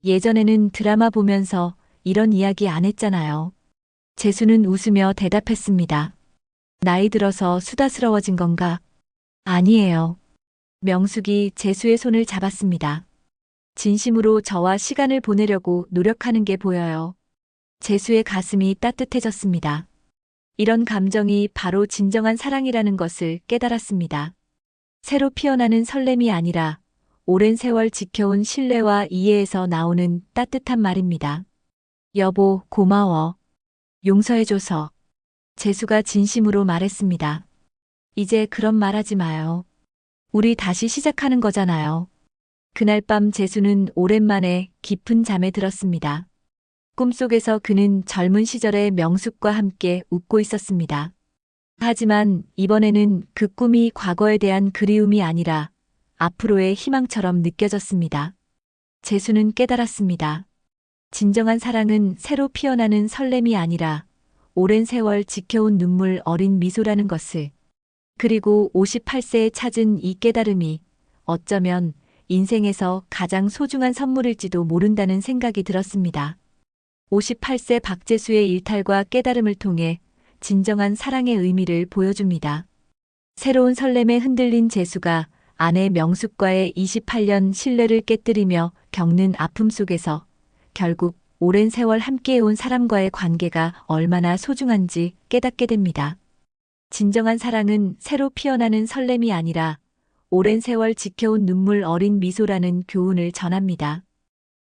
Speaker 1: 예전에는 드라마 보면서 이런 이야기 안 했잖아요. 재수는 웃으며 대답했습니다. 나이 들어서 수다스러워진 건가? 아니에요. 명숙이 재수의 손을 잡았습니다. 진심으로 저와 시간을 보내려고 노력하는 게 보여요. 재수의 가슴이 따뜻해졌습니다. 이런 감정이 바로 진정한 사랑이라는 것을 깨달았습니다. 새로 피어나는 설렘이 아니라 오랜 세월 지켜온 신뢰와 이해에서 나오는 따뜻한 말입니다. 여보, 고마워. 용서해줘서. 재수가 진심으로 말했습니다. 이제 그런 말 하지 마요. 우리 다시 시작하는 거잖아요. 그날 밤 재수는 오랜만에 깊은 잠에 들었습니다. 꿈속에서 그는 젊은 시절의 명숙과 함께 웃고 있었습니다. 하지만 이번에는 그 꿈이 과거에 대한 그리움이 아니라 앞으로의 희망처럼 느껴졌습니다. 재수는 깨달았습니다. 진정한 사랑은 새로 피어나는 설렘이 아니라 오랜 세월 지켜온 눈물 어린 미소라는 것을. 그리고 58세에 찾은 이 깨달음이 어쩌면 인생에서 가장 소중한 선물일지도 모른다는 생각이 들었습니다. 58세 박재수의 일탈과 깨달음을 통해 진정한 사랑의 의미를 보여줍니다. 새로운 설렘에 흔들린 재수가 아내 명숙과의 28년 신뢰를 깨뜨리며 겪는 아픔 속에서 결국 오랜 세월 함께해온 사람과의 관계가 얼마나 소중한지 깨닫게 됩니다. 진정한 사랑은 새로 피어나는 설렘이 아니라 오랜 세월 지켜온 눈물 어린 미소라는 교훈을 전합니다.